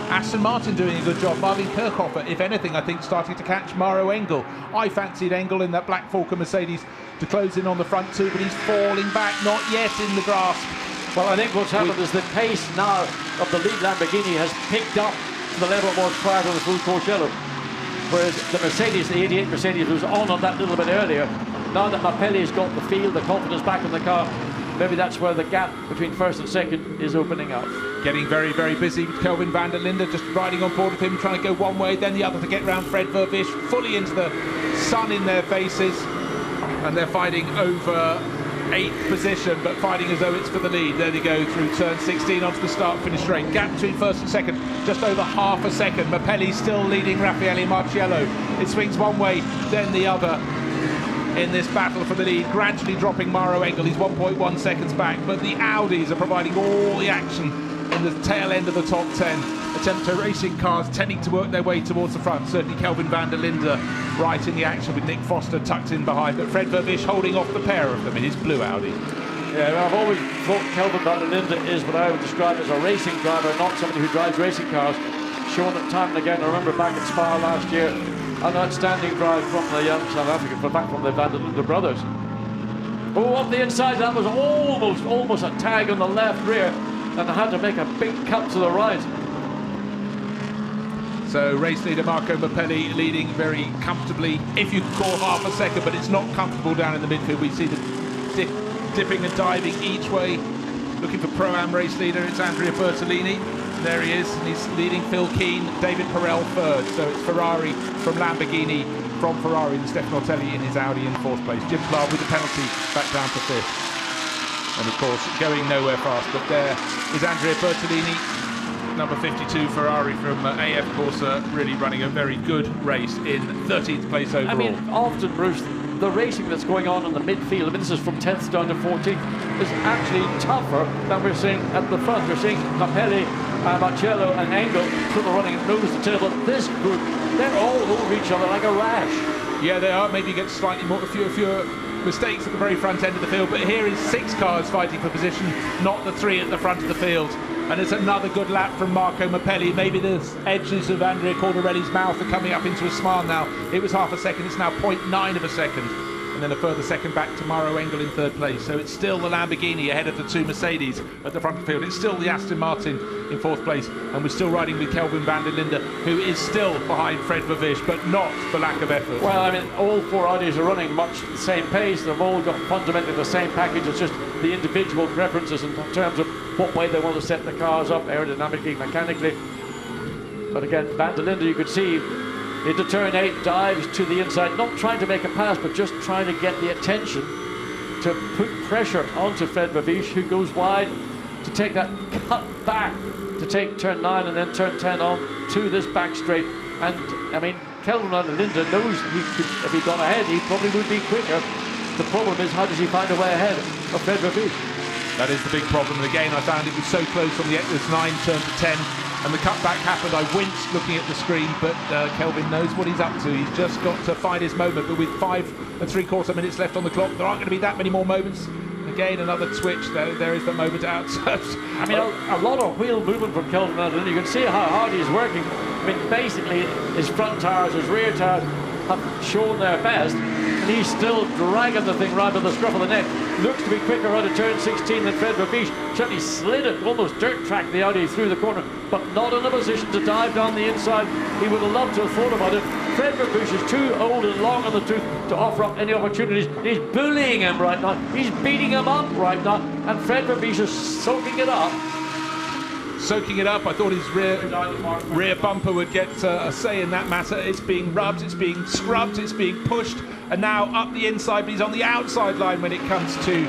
Aston Martin doing a good job. Marvin Kirchhofer, if anything, I think starting to catch Mauro Engle. I fancied Engle in that Black Falcon Mercedes to close in on the front two, but he's falling back, not yet in the grasp. Well, I think what's happened is the pace now of the lead Lamborghini has picked up to the level it was prior to the full course yellow. Whereas the Mercedes, the 88 Mercedes, was on that little bit earlier. Now that Pirelli's got the feel, the confidence back in the car, maybe that's where the gap between first and second is opening up. Getting very, very busy with Kelvin van der Linde, just riding on board with him, trying to go one way, then the other to get round Fred Vervish, fully into the sun in their faces. And they're fighting over 8th position, but fighting as though it's for the lead. There they go through turn 16 onto the start-finish straight. Gap between first and second, just over half a second. Pirelli still leading Raffaele Marciello. It swings one way, then the other. in this battle for the lead, gradually dropping Maro Engle. He's 1.1 seconds back, but the Audis are providing all the action in the tail end of the top 10. Attempto Racing cars tending to work their way towards the front. Certainly Kelvin van der Linde right in the action with Nick Foster tucked in behind, but Fred Vervish holding off the pair of them in his blue Audi. Yeah, well, I've always thought Kelvin van der Linde is what I would describe as a racing driver, not somebody who drives racing cars. Shown it time and again. I remember back in Spa last year, an outstanding drive from the young South African, back from the van der Linde brothers. Oh, up the inside, that was almost a tag on the left rear, and I had to make a big cut to the right. So race leader Marco Mappelli leading very comfortably, if you call half a second, but it's not comfortable down in the midfield. We see the dipping and diving each way. Looking for Pro-Am race leader, it's Andrea Bertolini. There he is, and he's leading Phil Keane, David Perel third. So it's Ferrari from Lamborghini, from Ferrari, and Stefano Telli in his Audi in fourth place. Jim Clark with the penalty back down to fifth. And of course, going nowhere fast, but there is Andrea Bertolini, number 52 Ferrari from AF Corsa, really running a very good race in 13th place overall. I mean, often, Bruce, the racing that's going on in the midfield, I mean, this is from 10th down to 14th, is actually tougher than we're seeing at the front. We're seeing Mappelli, Marcello and Engle sort of running nose to tail, but this group, they're all over each other like a rash. Yeah, they are. Maybe you get slightly more, fewer mistakes at the very front end of the field, but here is 6 cars fighting for position, not the 3 at the front of the field. And it's another good lap from Marco Mappelli. Maybe the edges of Andrea Cordarelli's mouth are coming up into a smile now. It was half a second, it's now 0.9 of a second. And then a further second back to Maro Engle in third place. So it's still the Lamborghini ahead of the 2 Mercedes at the front of the field. It's still the Aston Martin in fourth place. And we're still riding with Kelvin van der Linde, who is still behind Fred Vervish, but not for lack of effort. Well, I mean, all 4 Audis are running much the same pace. They've all got fundamentally the same package. It's just the individual preferences in terms of what way they want to set the cars up aerodynamically, mechanically. But again, van der Linde, you could see into turn 8, dives to the inside, not trying to make a pass, but just trying to get the attention to put pressure onto Fred Vervish, who goes wide to take that cut back to take turn 9 and then turn 10 on to this back straight. And I mean, Kelvin van der Linde knows he could, if he'd gone ahead, he probably would be quicker. The problem is, how does he find a way ahead of Fred Vervish? That is the big problem. And again, I found it was so close from the exit 9 turn to 10. And the cutback happened. I winced looking at the screen, but Kelvin knows what he's up to. He's just got to find his moment. But with 5 3/4 minutes left on the clock, there aren't going to be that many more moments. Again, another twitch. There is the moment out. I mean, a lot of wheel movement from Kelvin van der Linde. You can see how hard he's working. I mean, basically, his front tires, his rear tires have shown their best, and he's still dragging the thing right by the scruff of the neck. Looks to be quicker out of turn 16 than Fred Vervish. Certainly slid it, almost dirt tracked the Audi through the corner, but not in a position to dive down the inside. He would have loved to have thought about it. Fred Vervish is too old and long on the tooth to offer up any opportunities. He's bullying him right now. He's beating him up right now, and Fred Vervish is soaking it up. Soaking it up. I thought his rear bumper would get a say in that matter. It's being rubbed, it's being scrubbed, it's being pushed, and now up the inside, but he's on the outside line when it comes to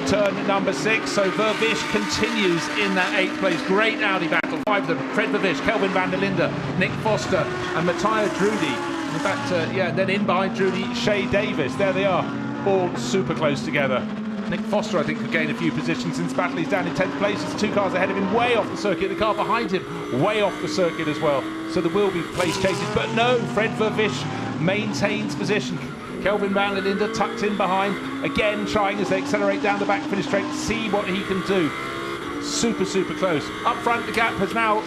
turn number 6. So Vervish continues in that 8th place. Great Audi battle. 5 of them: Fred Vervish, Kelvin van der Linde, Nick Foster, and Matthias Drudy. In fact, then in behind Drudy, Shea Davis. There they are, all super close together. Nick Foster, I think, could gain a few positions since battle. He's down in 10th place. There's 2 cars ahead of him, way off the circuit. The car behind him, way off the circuit as well. So there will be place changes. But no, Fred Vervish maintains position. Kelvin van der Linde tucked in behind, again trying as they accelerate down the back finish straight to see what he can do. Super, super close. Up front, the gap has now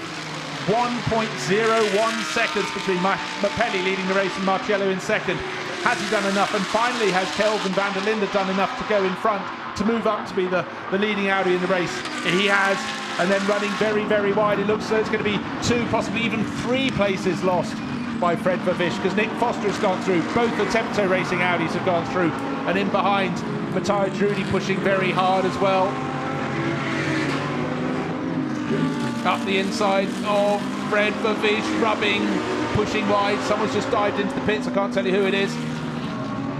1.01 seconds between Mappelli leading the race and Marcello in second. Has he done enough? And finally, has Kelvin van der Linde done enough to go in front to move up to be the leading Audi in the race? He has, and then running very, very wide. It looks as though it's going to be 2, possibly even 3 places lost by Fred Vervish, because Nick Foster has gone through. Both the Tempto Racing Audis have gone through. And in behind, Matthias Drudy pushing very hard as well. Up the inside of Fred Vervish, rubbing, pushing wide. Someone's just dived into the pits. I can't tell you who it is.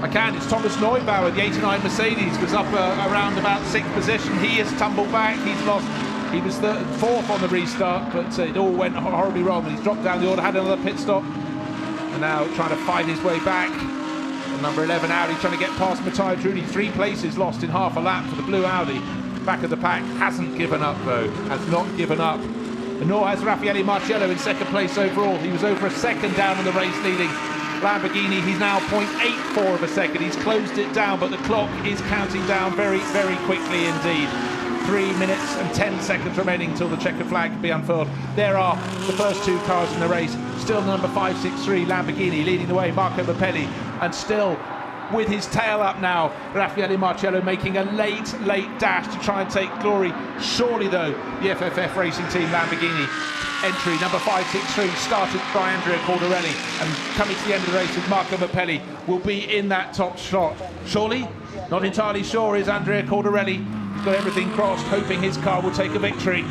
I can. It's Thomas Neubauer, the 89 Mercedes, was up around about 6th position. He has tumbled back. He's lost. He was 4th on the restart, but it all went horribly wrong. He's dropped down the order, had another pit stop, and now trying to find his way back. Number 11 Audi trying to get past Matteo Trulli. 3 places lost in half a lap for the blue Audi. Back of the pack, hasn't given up though, has not given up. And nor has Raffaele Marciello in second place overall. He was over a second down in the race leading Lamborghini. He's now 0.84 of a second. He's closed it down, but the clock is counting down very, very quickly indeed. 3 minutes and 10 seconds remaining till the checkered flag can be unfurled. There are the first 2 cars in the race. Still number 563 Lamborghini leading the way, Marco Mappelli, and still with his tail up now, Raffaele Marciello making a late dash to try and take glory. Surely though, the FFF Racing Team Lamborghini entry, number 563, started by Andrea Cordarelli, and coming to the end of the race with Marco Mappelli, will be in that top slot. Surely? Not entirely sure is Andrea Cordarelli. He's got everything crossed, hoping his car will take a victory.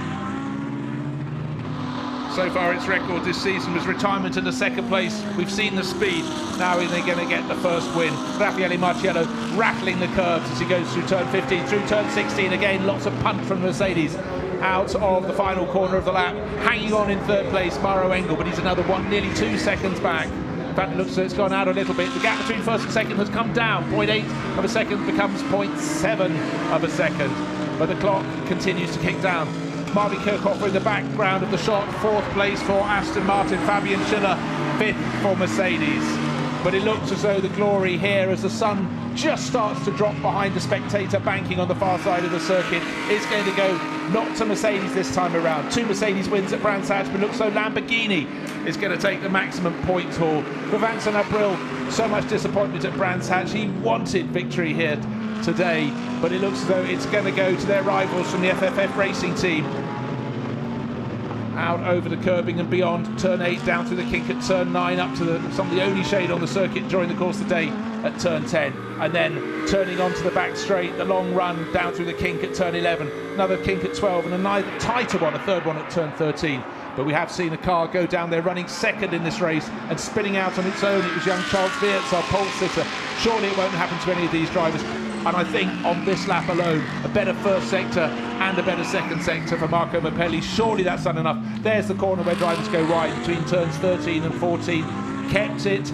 So far its record this season was retirement in the second place. We've seen the speed. Now they're going to get the first win. Raffaele Marciello rattling the curves as he goes through turn 15, through turn 16. Again, lots of punt from Mercedes. Out of the final corner of the lap. Hanging on in third place, Mauro Engle, but he's another nearly 2 seconds back. In fact, it looks like it's gone out a little bit. The gap between first and second has come down. 0.8 of a second becomes 0.7 of a second. But the clock continues to kick down. Marvin Kirchhofer in the background of the shot, 4th place for Aston Martin. Fabian Schiller, 5th for Mercedes. But it looks as though the glory here, as the sun just starts to drop behind the spectator banking on the far side of the circuit, is going to go not to Mercedes this time around. 2 Mercedes wins at Brands Hatch, but looks so Lamborghini is going to take the maximum points haul. For Vincent April, so much disappointment at Brands Hatch. He wanted victory here today, but it looks as though it's going to go to their rivals from the FFF Racing Team. Out over the curbing and beyond, turn 8 down through the kink at turn 9, up to some of the only shade on the circuit during the course of the day at turn 10, and then turning onto the back straight, the long run down through the kink at turn 11, another kink at 12, and a tighter one, a third one at turn 13. But we have seen a car go down there running second in this race and spinning out on its own. It was young Charles Weerts, our pole sitter. Surely it won't happen to any of these drivers. And I think on this lap alone, a better first sector and a better second sector for Marco Mappelli. Surely that's done enough. There's the corner where drivers go wide between turns 13 and 14. Kept it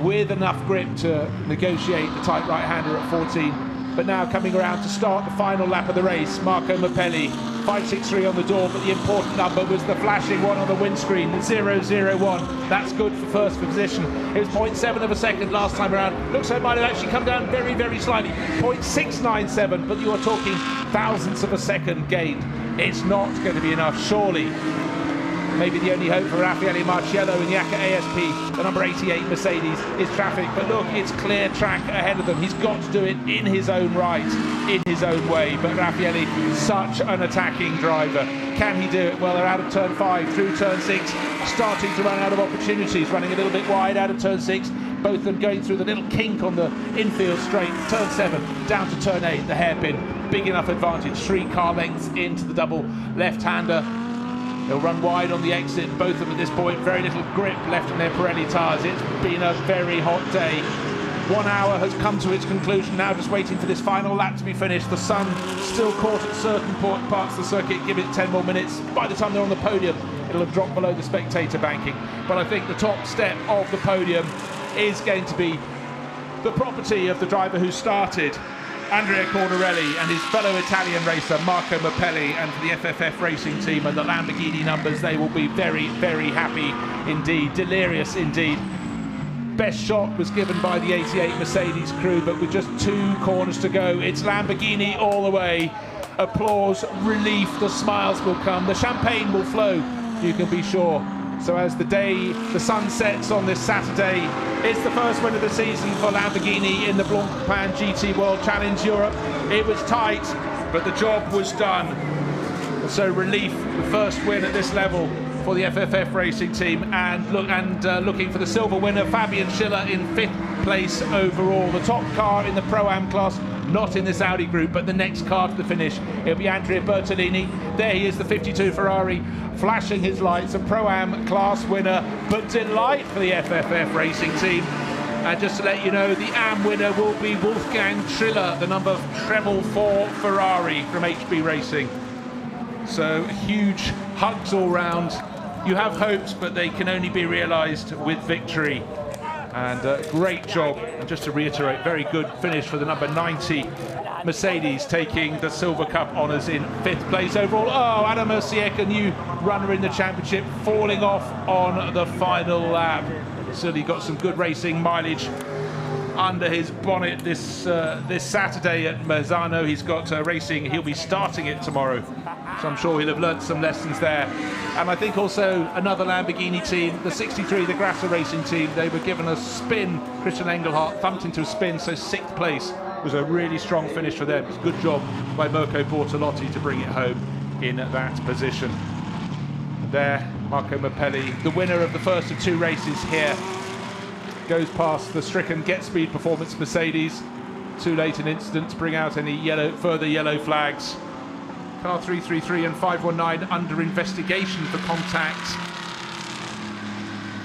with enough grip to negotiate the tight right-hander at 14. But now coming around to start the final lap of the race, Marco Mappelli, 563 on the door, but the important number was the flashing one on the windscreen, 001. That's good for first position. It was 0.7 of a second last time around. Looks like it might have actually come down very, very slightly. 0.697, but you are talking thousandths of a second gained. It's not going to be enough, surely. Maybe the only hope for Raffaele Marciello in the ACA ASP, the number 88 Mercedes, is traffic. But look, it's clear track ahead of them. He's got to do it in his own right, in his own way. But Raffaele, such an attacking driver. Can he do it? Well, they're out of turn 5, through turn 6, starting to run out of opportunities, running a little bit wide out of turn 6. Both of them going through the little kink on the infield straight, turn 7, down to turn 8, the hairpin. Big enough advantage, 3 car lengths into the double left-hander. They'll run wide on the exit, both of them at this point, very little grip left on their Pirelli tyres. It's been a very hot day. 1 hour has come to its conclusion, now just waiting for this final lap to be finished. The sun still caught at certain parts of the circuit, give it 10 more minutes. By the time they're on the podium, it'll have dropped below the spectator banking. But I think the top step of the podium is going to be the property of the driver who started, Andrea Cordarelli, and his fellow Italian racer Marco Mappelli. And for the FFF Racing Team and the Lamborghini numbers, they will be very, very happy indeed, delirious indeed. Best shot was given by the 88 Mercedes crew, but with just 2 corners to go, it's Lamborghini all the way. Applause, relief, the smiles will come, the champagne will flow, you can be sure. So as the sun sets on this Saturday, it's the first win of the season for Lamborghini in the Blancpain GT World Challenge Europe. It was tight, but the job was done. So relief, the first win at this level for the FFF Racing Team, and looking for the silver winner, Fabian Schiller in 5th place overall. The top car in the Pro-Am class, not in this Audi group, but the next car to the finish, it'll be Andrea Bertolini. There he is, the 52 Ferrari, flashing his lights, a Pro-Am class winner, but delight for the FFF Racing Team. And just to let you know, the AM winner will be Wolfgang Triller, the number treble 4 Ferrari from HB Racing. So huge hugs all round. You have hopes, but they can only be realised with victory. And great job, and just to reiterate, very good finish for the number 90 Mercedes, taking the Silver Cup honours in 5th place overall. Oh, Adam Mercier, a new runner in the championship, falling off on the final lap. Certainly got some good racing mileage under his bonnet this Saturday at Misano. He's got racing, he'll be starting it tomorrow, so I'm sure he'll have learnt some lessons there. And I think also another Lamborghini team, the 63, the Grasser Racing team, they were given a spin. Christian Engelhardt thumped into a spin, so 6th place was a really strong finish for them. It was a good job by Mirko Bortolotti to bring it home in that position. And there, Marco Mappelli, the winner of the first of 2 races here, goes past the stricken Get Speed Performance Mercedes. Too late an incident to bring out any further yellow flags. Car 333 and 519 under investigation for contact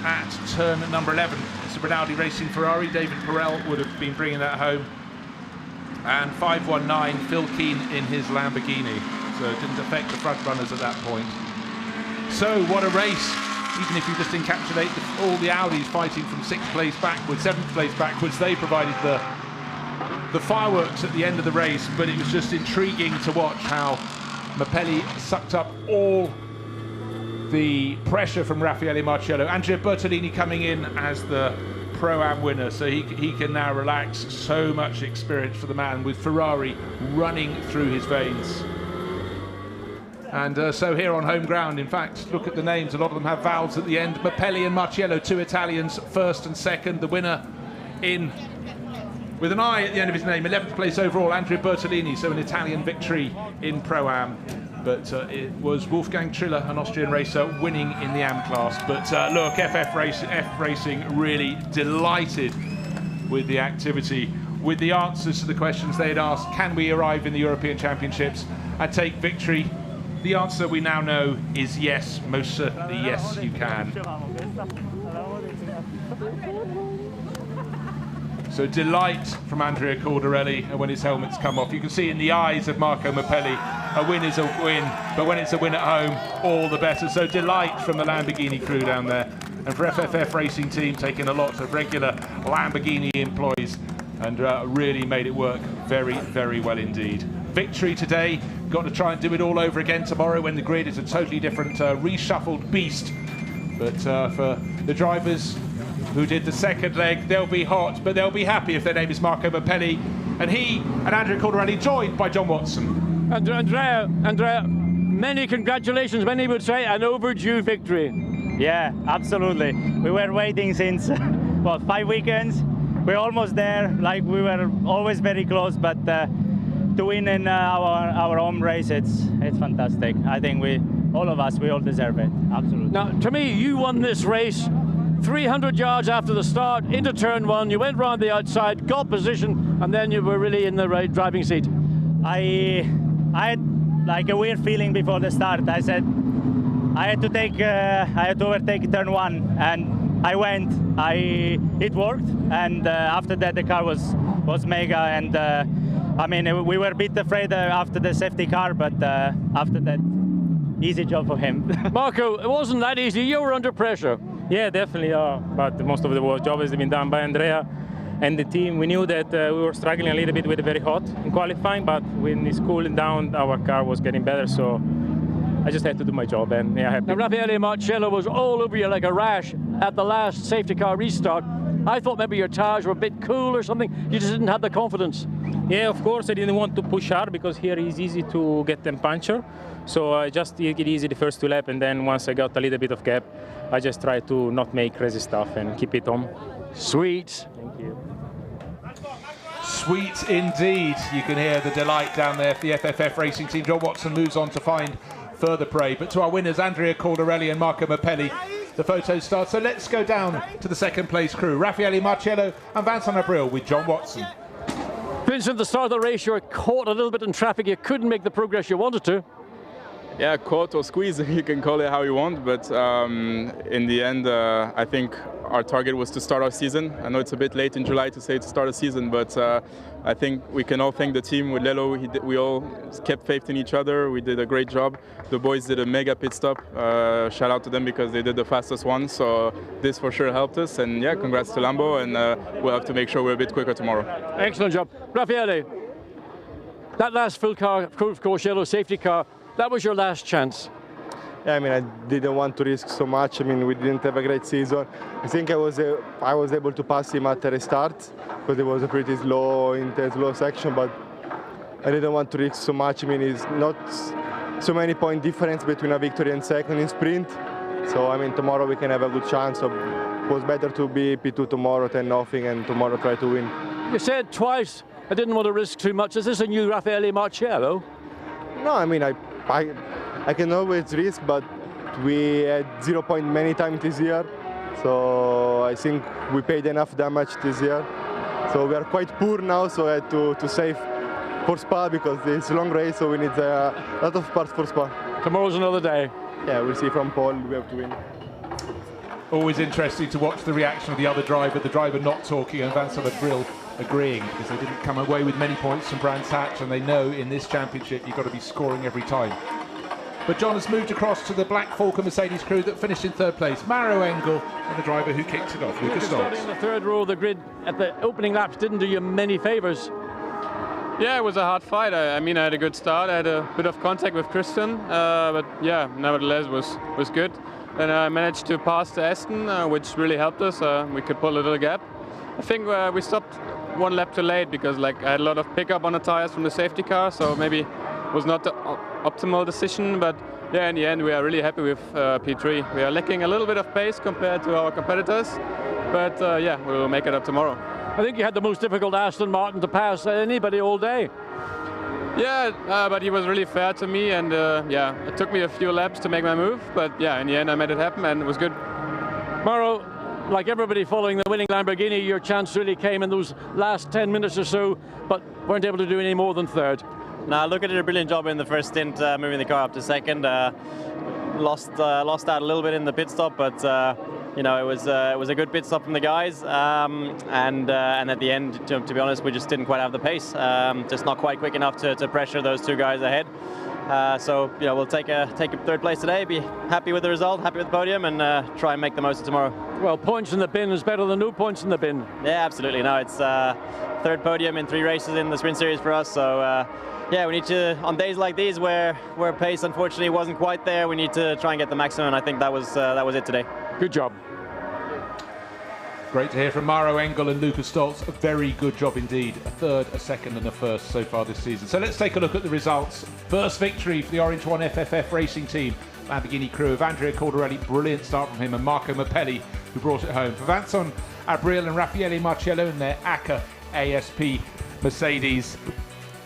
at turn number 11. It's a Rinaldi Racing Ferrari. David Pirelli would have been bringing that home. And 519, Phil Keen in his Lamborghini. So it didn't affect the front runners at that point. So what a race. Even if you just encapsulate all the Audis fighting from 6th place backwards, 7th place backwards, they provided the fireworks at the end of the race. But it was just intriguing to watch how Mappelli sucked up all the pressure from Raffaele Marciello. Andrea Bertolini coming in as the Pro-Am winner, so he can now relax. So much experience for the man, with Ferrari running through his veins. And so here on home ground, in fact, look at the names, a lot of them have vowels at the end. Mappelli and Marciello, 2 Italians, 1st and 2nd. The winner in, with an I at the end of his name, 11th place overall, Andrea Bertolini, so an Italian victory in Pro-Am. But it was Wolfgang Triller, an Austrian racer, winning in the AM class. But look, F Racing really delighted with the activity, with the answers to the questions they had asked. Can we arrive in the European Championships and take victory? The answer we now know is yes, most certainly yes, you can. So delight from Andrea Cordarelli, and when his helmet's come off, you can see in the eyes of Marco Mappelli, a win is a win, but when it's a win at home, all the better. So delight from the Lamborghini crew down there, and for FFF Racing team, taking a lot of regular Lamborghini employees and really made it work very, very well indeed. Victory today. Got to try and do it all over again tomorrow when the grid is a totally different reshuffled beast. But for the drivers who did the 2nd leg, they'll be hot, but they'll be happy if their name is Marco Mappelli. And he and Andrea Cordarelli joined by John Watson. Andrea, many congratulations, many would say an overdue victory. Yeah, absolutely. We were waiting since, what, 5 weekends? We're almost there, like we were always very close, but to win in our home race, it's fantastic. I think all of us, we all deserve it, absolutely. Now, to me, you won this race 300 yards after the start, into turn 1, you went round the outside, got position, and then you were really in the right driving seat. I had like a weird feeling before the start. I said I had to overtake turn 1, and I went. It worked, and after that the car was mega, and I mean, we were a bit afraid after the safety car, but after that, easy job for him. Marco, it wasn't that easy. You were under pressure. Yeah, definitely. But most of the job has been done by Andrea and the team. We knew that we were struggling a little bit with the very hot in qualifying, but when it's cooling down, our car was getting better. So I just had to do my job, and yeah, happy. Now, Raffaele Marciello was all over you like a rash at the last safety car restart. I thought maybe your tires were a bit cool or something. You just didn't have the confidence. Yeah, of course, I didn't want to push hard because here it's easy to get them puncture. So I just take it easy the first 2 laps, and then once I got a little bit of gap, I just try to not make crazy stuff and keep it on. Sweet. Thank you. Sweet indeed. You can hear the delight down there for the FFF Racing team. John Watson moves on to find further prey. But to our winners, Andrea Cordarelli and Marco Mappelli, the photos start. So let's go down to the 2nd place crew. Raffaele Marciello and Vincent Abril with John Watson. Vincent, the start of the race, you were caught a little bit in traffic. You couldn't make the progress you wanted to. yeah, caught or squeeze, you can call it how you want, but in the end, I think our target was to start our season. I know it's a bit late in July to say to start a season, but I think we can all thank the team. With Lello, we all kept faith in each other. We did a great job. The boys did a mega pit stop. Shout out to them because they did the fastest one, so this for sure helped us. And yeah, congrats to Lambo, and we'll have to make sure we're a bit quicker tomorrow. Excellent job. Raffaele, that last full course yellow safety car, that was your last chance. Yeah, I mean, I didn't want to risk so much. I mean, we didn't have a great season. I think I was able to pass him at the restart because it was a pretty slow, intense, low section, but I didn't want to risk so much. I mean, it's not so many point difference between a victory and second in sprint. So, I mean, tomorrow we can have a good chance. So it was better to be P2 tomorrow than nothing, and tomorrow try to win. You said twice, I didn't want to risk too much. Is this a new Raffaele Marciello? No, I mean, I can always risk, but we had 0 point many times this year. So I think we paid enough damage this year. So we are quite poor now, so I had to save for Spa because it's a long race, so we need a lot of parts for Spa. Tomorrow's another day. Yeah, we'll see from Paul, we have to win. Always interesting to watch the reaction of the other driver, the driver not talking and Vincent Brill agreeing, because they didn't come away with many points from Brands Hatch, and they know in this championship you've got to be scoring every time. But John has moved across to the Black Falcon Mercedes crew that finished in third place. Mauro Engle and the driver who kicked it off, Lucas Stoltz. Starting in the third row of the grid at the opening laps didn't do you many favours. Yeah, it was a hard fight. I mean, I had a good start. I had a bit of contact with Christian, but yeah, nevertheless was good. Then I managed to pass to Aston, which really helped us. We could pull a little gap. I think we stopped one lap too late because I had a lot of pickup on the tires from the safety car, so maybe it was not the optimal decision. But yeah, in the end, we are really happy with P3. We are lacking a little bit of pace compared to our competitors, but yeah, we will make it up tomorrow. I think you had the most difficult Aston Martin to pass anybody all day. Yeah, but he was really fair to me, and yeah, it took me a few laps to make my move, but yeah, in the end I made it happen and it was good. Mauro, like everybody following the winning Lamborghini, your chance really came in those last 10 minutes or so, but weren't able to do any more than third. No, Luca did a brilliant job in the first stint, moving the car up to second. Lost out a little bit in the pit stop, but you know, it was a good pit stop from the guys, and at the end, to be honest, we just didn't quite have the pace, just not quite quick enough to pressure those two guys ahead. So you know, we'll take a third place today, be happy with the result, happy with the podium, and try and make the most of tomorrow. Well, points in the bin is better than no points in the bin. Yeah, absolutely. No, it's third podium in 3 races in the sprint series for us. So yeah, we need to, on days like these where pace unfortunately wasn't quite there, we need to try and get the maximum, and I think that was it today. Good job. Great to hear from Mauro Engle and Lucas Stoltz. A very good job indeed. A third, a second and a first so far this season. So let's take a look at the results. First victory for the Orange One FFF racing team. Lamborghini crew of Andrea Caldarelli, brilliant start from him, and Marco Mappelli, who brought it home. For Vincent Abril and Raffaele Marciello in their ACA ASP Mercedes,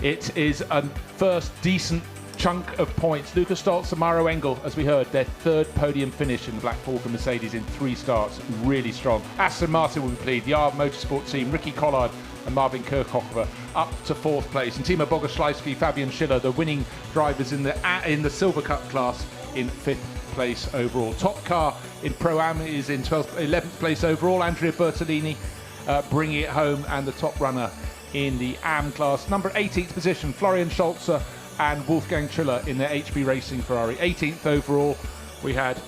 it is a first decent chunk of points. Lucas Stoltz and Mauro Engle, as we heard, their third podium finish in the Black Falcon Mercedes in 3 starts. Really strong. Aston Martin will be pleased. The SRO Motorsports team, Ricky Collard and Marvin Kirchhofer up to 4th place. And Timo Bogoslawski, Fabian Schiller, the winning drivers in the Silver Cup class, in 5th place overall. Top car in Pro-Am is in 11th place overall. Andrea Bertolini bringing it home, and the top runner in the AM class, number 18th position, Florian Scholzer and Wolfgang Triller in their HB Racing Ferrari. 18th overall. We had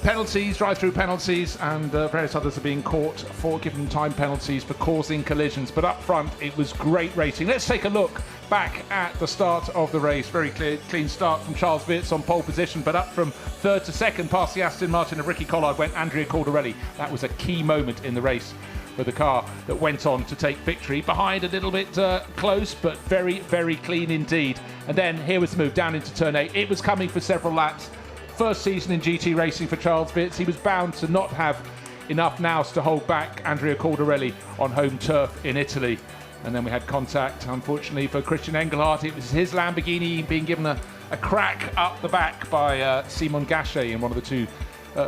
penalties, drive-through penalties, and various others are being caught for giving time penalties for causing collisions. But up front, it was great racing. Let's take a look back at the start of the race. Very clean start from Charles Wirtz on pole position, but up from 3rd to 2nd past the Aston Martin of Ricky Collard went Andrea Caldarelli. That was a key moment in the race for the car that went on to take victory. Behind, a little bit close, but very, very clean indeed. And then here was the move down into turn 8. It was coming for several laps. First season in GT racing for Charles Wirtz. He was bound to not have enough nous to hold back Andrea Caldarelli on home turf in Italy. And then we had contact, unfortunately, for Christian Engelhardt. It was his Lamborghini being given a crack up the back by Simon Gachet in one of the 2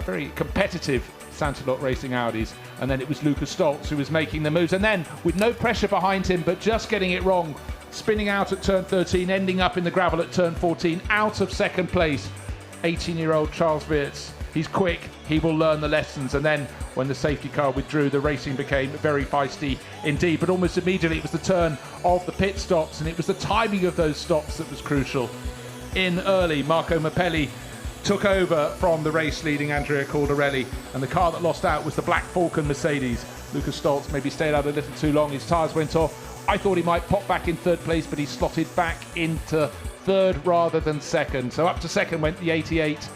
very competitive Santalot Racing Audis. And then it was Lucas Stoltz who was making the moves. And then, with no pressure behind him, but just getting it wrong, spinning out at turn 13, ending up in the gravel at turn 14, out of second place. 18-year-old Charles Weerts. He's quick, he will learn the lessons, and then when the safety car withdrew, the racing became very feisty indeed. But almost immediately it was the turn of the pit stops, and it was the timing of those stops that was crucial. In early, Marco Mappelli took over from the race-leading Andrea Caldarelli, and the car that lost out was the Black Falcon Mercedes. Lucas Stoltz maybe stayed out a little too long, his tyres went off. I thought he might pop back in third place, but he slotted back into third rather than second. So up to second went the 88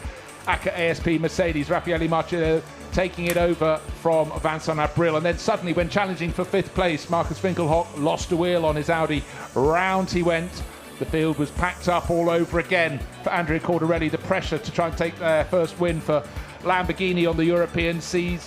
ACA ASP Mercedes, Raffaele Marcello taking it over from Vincent Abril. And then suddenly, when challenging for fifth place, Marcus Winkelhock lost a wheel on his Audi. Round he went. The field was packed up all over again for Andrea Caldarelli. The pressure to try and take their first win for Lamborghini on the European scene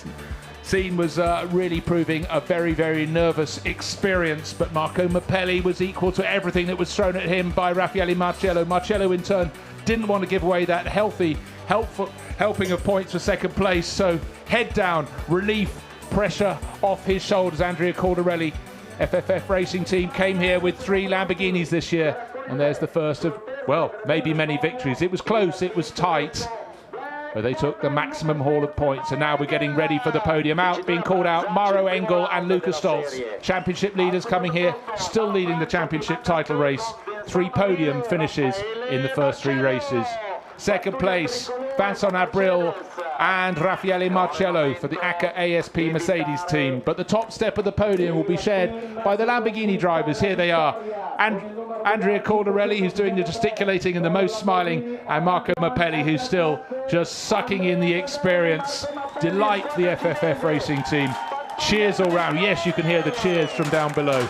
was really proving a very, very nervous experience. But Marco Mappelli was equal to everything that was thrown at him by Raffaele Marcello. Marcello, in turn, didn't want to give away that helping of points for second place. So head down, relief, pressure off his shoulders. Andrea Caldarelli, FFF Racing Team, came here with 3 Lamborghinis this year. And there's the first of, well, maybe many victories. It was close, it was tight, but they took the maximum haul of points. And now we're getting ready for the podium. Out, being called out, Mauro Engle and Lucas Stoltz. Championship leaders coming here, still leading the championship title race. 3 podium finishes in the first 3 races. Second place, Vincent Abril and Raffaele Marcello for the ACA ASP Mercedes team. But the top step of the podium will be shared by the Lamborghini drivers. Here they are. And Andrea Caldarelli, who's doing the gesticulating and the most smiling, and Marco Mappelli, who's still just sucking in the experience. Delight the FFF Racing Team. Cheers all round. Yes, you can hear the cheers from down below.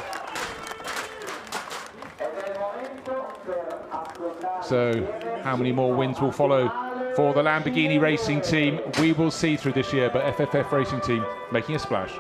So how many more wins will follow for the Lamborghini Racing Team? We will see through this year, but FFF Racing Team making a splash.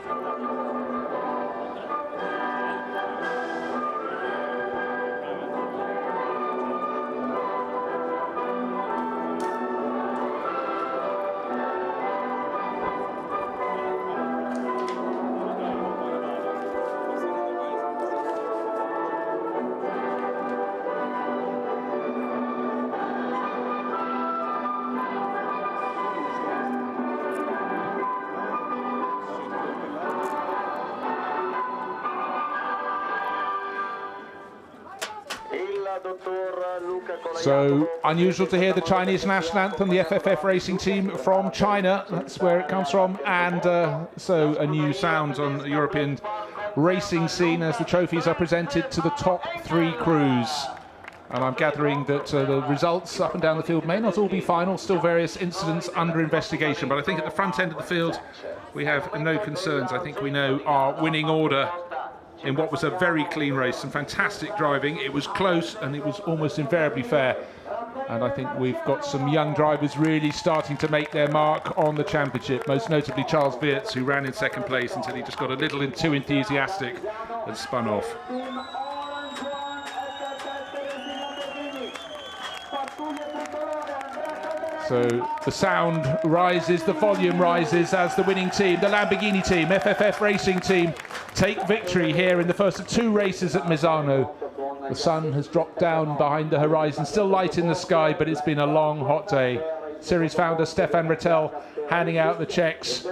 So unusual to hear the Chinese national anthem, the FFF Racing Team from China. That's where it comes from. And so a new sound on the European racing scene as the trophies are presented to the top 3 crews. And I'm gathering that the results up and down the field may not all be final, still various incidents under investigation. But I think at the front end of the field, we have no concerns. I think we know our winning order in what was a very clean race. Some fantastic driving. It was close and it was almost invariably fair. And I think we've got some young drivers really starting to make their mark on the championship, most notably Charles Weerts, who ran in second place until he just got a little too enthusiastic and spun off. So the sound rises, the volume rises as the winning team, the Lamborghini team, FFF Racing Team, take victory here in the first of 2 races at Misano. The sun has dropped down behind the horizon, still light in the sky, but it's been a long, hot day. Series founder Stefan Rattel handing out the checks.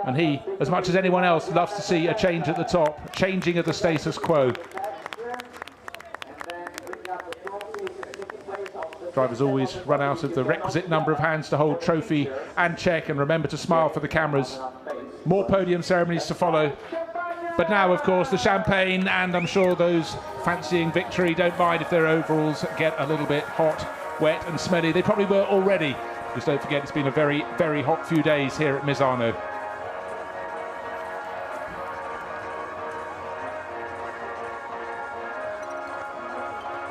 And he, as much as anyone else, loves to see a change at the top, changing of the status quo. Drivers always run out of the requisite number of hands to hold trophy and check, and remember to smile for the cameras. More podium ceremonies to follow. But now, of course, the champagne, and I'm sure those fancying victory don't mind if their overalls get a little bit hot, wet and smelly. They probably were already, because don't forget it's been a very, very hot few days here at Misano.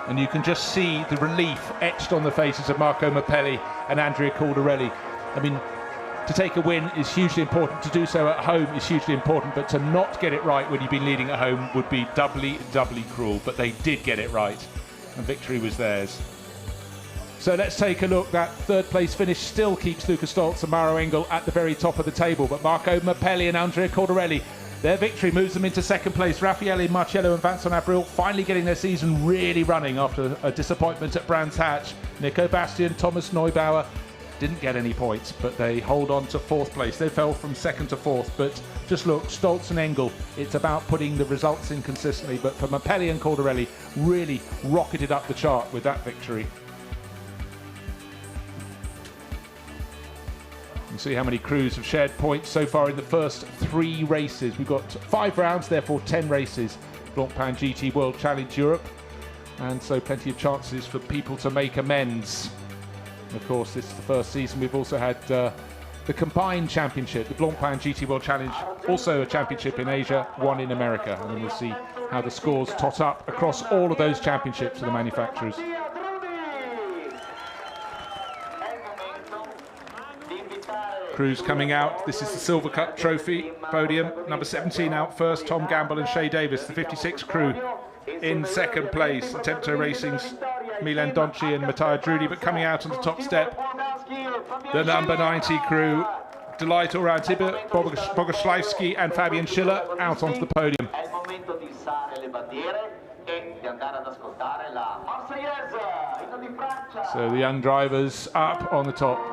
And you can just see the relief etched on the faces of Marco Mappelli and Andrea Caldarelli. I mean, to take a win is hugely important. To do so at home is hugely important, but to not get it right when you've been leading at home would be doubly cruel. But they did get it right, and victory was theirs. So let's take a look. That third place finish still keeps Lucas Stoltz and Mauro Engle at the very top of the table, but Marco Mappelli and Andrea Caldarelli Their victory moves them into second place. Raffaele Marcello and Vincent Abril finally getting their season really running after a disappointment at Brands Hatch. Nico Bastian, Thomas Neubauer didn't get any points, but they hold on to fourth place. They fell from second to fourth, but just look, Stoltz and Engle, it's about putting the results in consistently, but for Pirelli and Caldarelli, really rocketed up the chart with that victory. You see how many crews have shared points so far in the first 3 races. We've got 5 rounds, therefore 10 races. Blancpain GT World Challenge Europe, and so plenty of chances for people to make amends. Of course, this is the first season. We've also had the combined championship, the Blancpain GT World Challenge, also a championship in Asia, one in America, and then we'll see how the scores tot up across all of those championships for the manufacturers. Crews coming out. This is the Silver Cup Trophy podium. Number 17 out first, Tom Gamble and Shea Davis. The 56 crew in second place. Attempto Racing's Milan Donci and Matteo Drudi, but coming out on the top step, the number 90 crew, Delight Oran Tibet, Bogoslawski and Fabian Schiller out onto the podium. So the young drivers up on the top.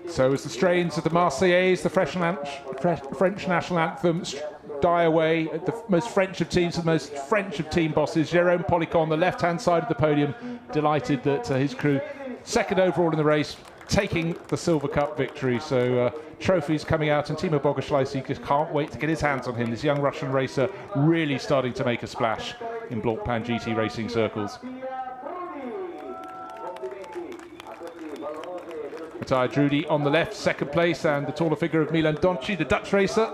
So as the strains of the Marseillaise, the French national anthem, die away at the most French of teams, the most French of team bosses, Jérôme Policon on the left-hand side of the podium, delighted that his crew, second overall in the race, taking the Silver Cup victory. So trophies coming out, and Timo Bogoslawski just can't wait to get his hands on him. This young Russian racer really starting to make a splash in Blancpain GT racing circles. Matteo Drudi on the left, second place, and the taller figure of Milan Donci, the Dutch racer.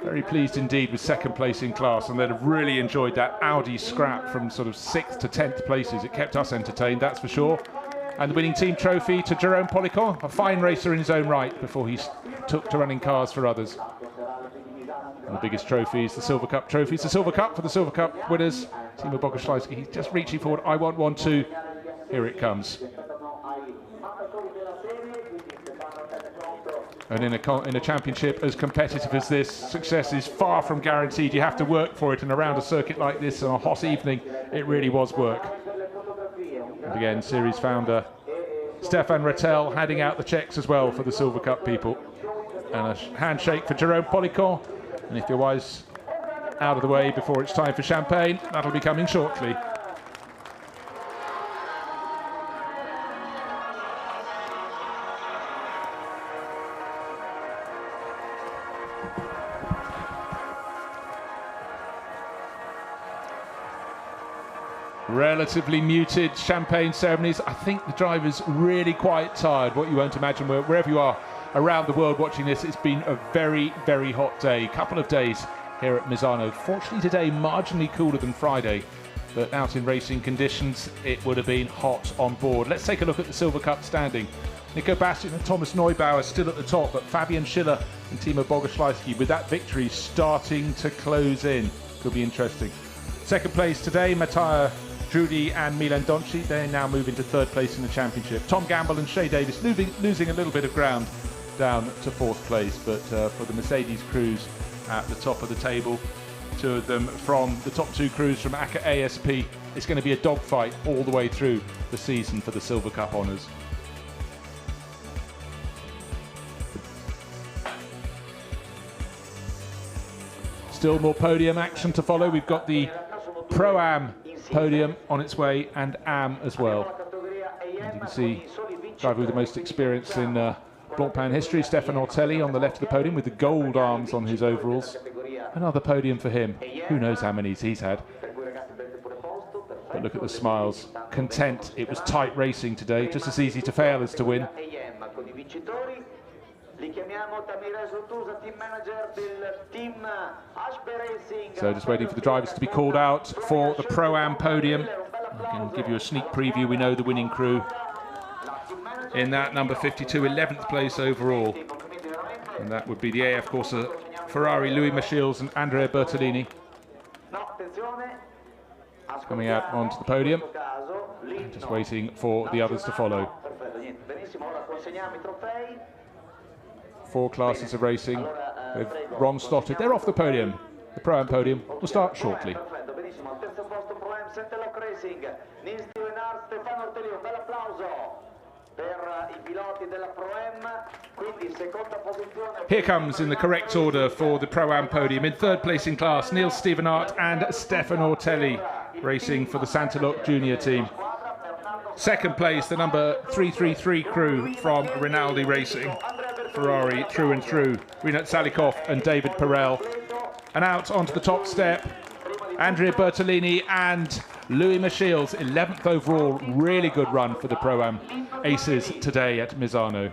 Very pleased indeed with second place in class, and they'd have really enjoyed that Audi scrap from sort of 6th to 10th places. It kept us entertained, that's for sure. And the winning team trophy to Jérôme Policon, a fine racer in his own right before he took to running cars for others. And the biggest trophy is the Silver Cup trophy. It's the Silver Cup for the Silver Cup winners. Timo Bogoslawski, he's just reaching forward. I want one too. Here it comes. And in a championship as competitive as this, success is far from guaranteed. You have to work for it, and around a circuit like this on a hot evening, it really was work. And again, series founder Stefan Rattel handing out the checks as well for the Silver Cup people. And a handshake for Jérôme Policon. And if you're wise, out of the way before it's time for champagne, that'll be coming shortly. Relatively muted champagne ceremonies. I think the drivers really quite tired. What you won't imagine, wherever you are around the world watching this, it's been a very, very hot day. Couple of days here at Misano. Fortunately today, marginally cooler than Friday, but out in racing conditions, it would have been hot on board. Let's take a look at the Silver Cup standing. Nico Bastian and Thomas Neubauer still at the top, but Fabian Schiller and Timo Bogoslawski with that victory starting to close in. Could be interesting. Second place today, Matteo Drudi and Milan Donci. They now move into third place in the championship. Tom Gamble and Shea Davis losing a little bit of ground down to fourth place, but for the Mercedes crews at the top of the table, two of them from the top two crews from ACA ASP, it's going to be a dogfight all the way through the season for the Silver Cup honours. Still more podium action to follow. We've got the Pro-Am podium on its way, and Am as well. And you can see driver with the most experience in Blancpain history, Stefan Ortelli on the left of the podium with the gold arms on his overalls. Another podium for him. Who knows how many he's had. But look at the smiles. Content. It was tight racing today. Just as easy to fail as to win. So just waiting for the drivers to be called out for the Pro-Am podium. I can give you a sneak preview. We know the winning crew in that, number 52, 11th place overall. And that would be the AF Corsa Ferrari, Louis Michels and Andrea Bertolini. Coming out onto the podium. Just waiting for the others to follow. 4 classes of racing. They've wrong slotted. They're off the podium. The Pro-Am podium will start shortly. Here comes, in the correct order for the Pro-Am podium, in 3rd place in class, Neil Stevenart and Stefan Ortelli, racing for the Santalok Junior team. 2nd place, the number 333 crew from Rinaldi Racing, Ferrari through and through, Rinat Salikov and David Pirelli. And out onto the top step, Andrea Bertolini and Louis Michels, 11th overall. Really good run for the Pro-Am aces today at Misano.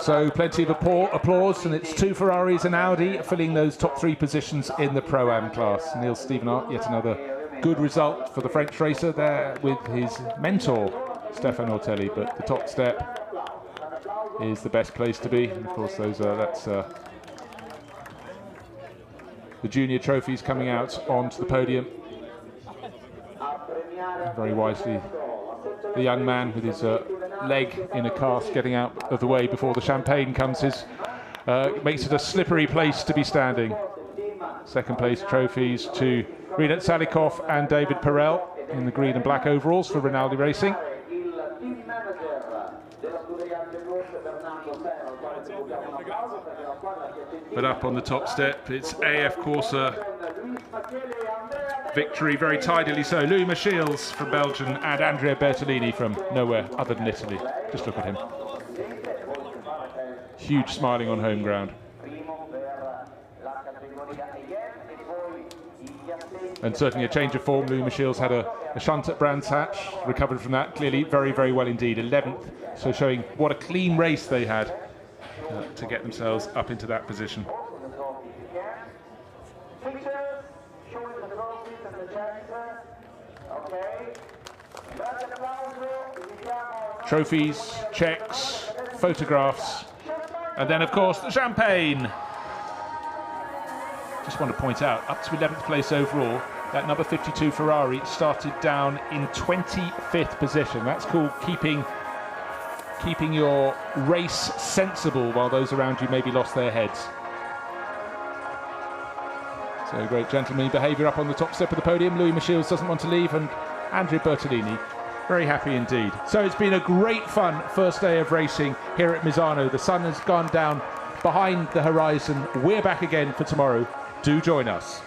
So plenty of applause, and it's 2 Ferraris and Audi filling those top 3 positions in the Pro-Am class. Neil Stevenart, yet another good result for the French racer there with his mentor, Stefan Ortelli, but the top step is the best place to be. And of course, that's the junior trophies coming out onto the podium. Very wisely, the young man with his leg in a cast getting out of the way before the champagne comes, makes it a slippery place to be standing. 2nd place trophies to Rinat Salikov and David Pirelli in the green and black overalls for Rinaldi Racing. But up on the top step, it's AF Corsa victory, very tidily so. Louis Michels from Belgium and Andrea Bertolini from nowhere other than Italy. Just look at him. Huge smiling on home ground. And certainly a change of form. Louis Michels had a shunt at Brands Hatch, recovered from that clearly very, very well indeed. 11th, so showing what a clean race they had to get themselves up into that position. Trophies, checks, photographs, and then of course the champagne. Just want to point out, up to 11th place overall, that number 52 Ferrari started down in 25th position. That's called keeping your race sensible while those around you maybe lost their heads. So great gentlemanly behaviour up on the top step of the podium. Louis Michels doesn't want to leave, and Andrea Bertolini very happy indeed. So it's been a great fun first day of racing here at Misano. The sun has gone down behind the horizon. We're back again for tomorrow. Do join us.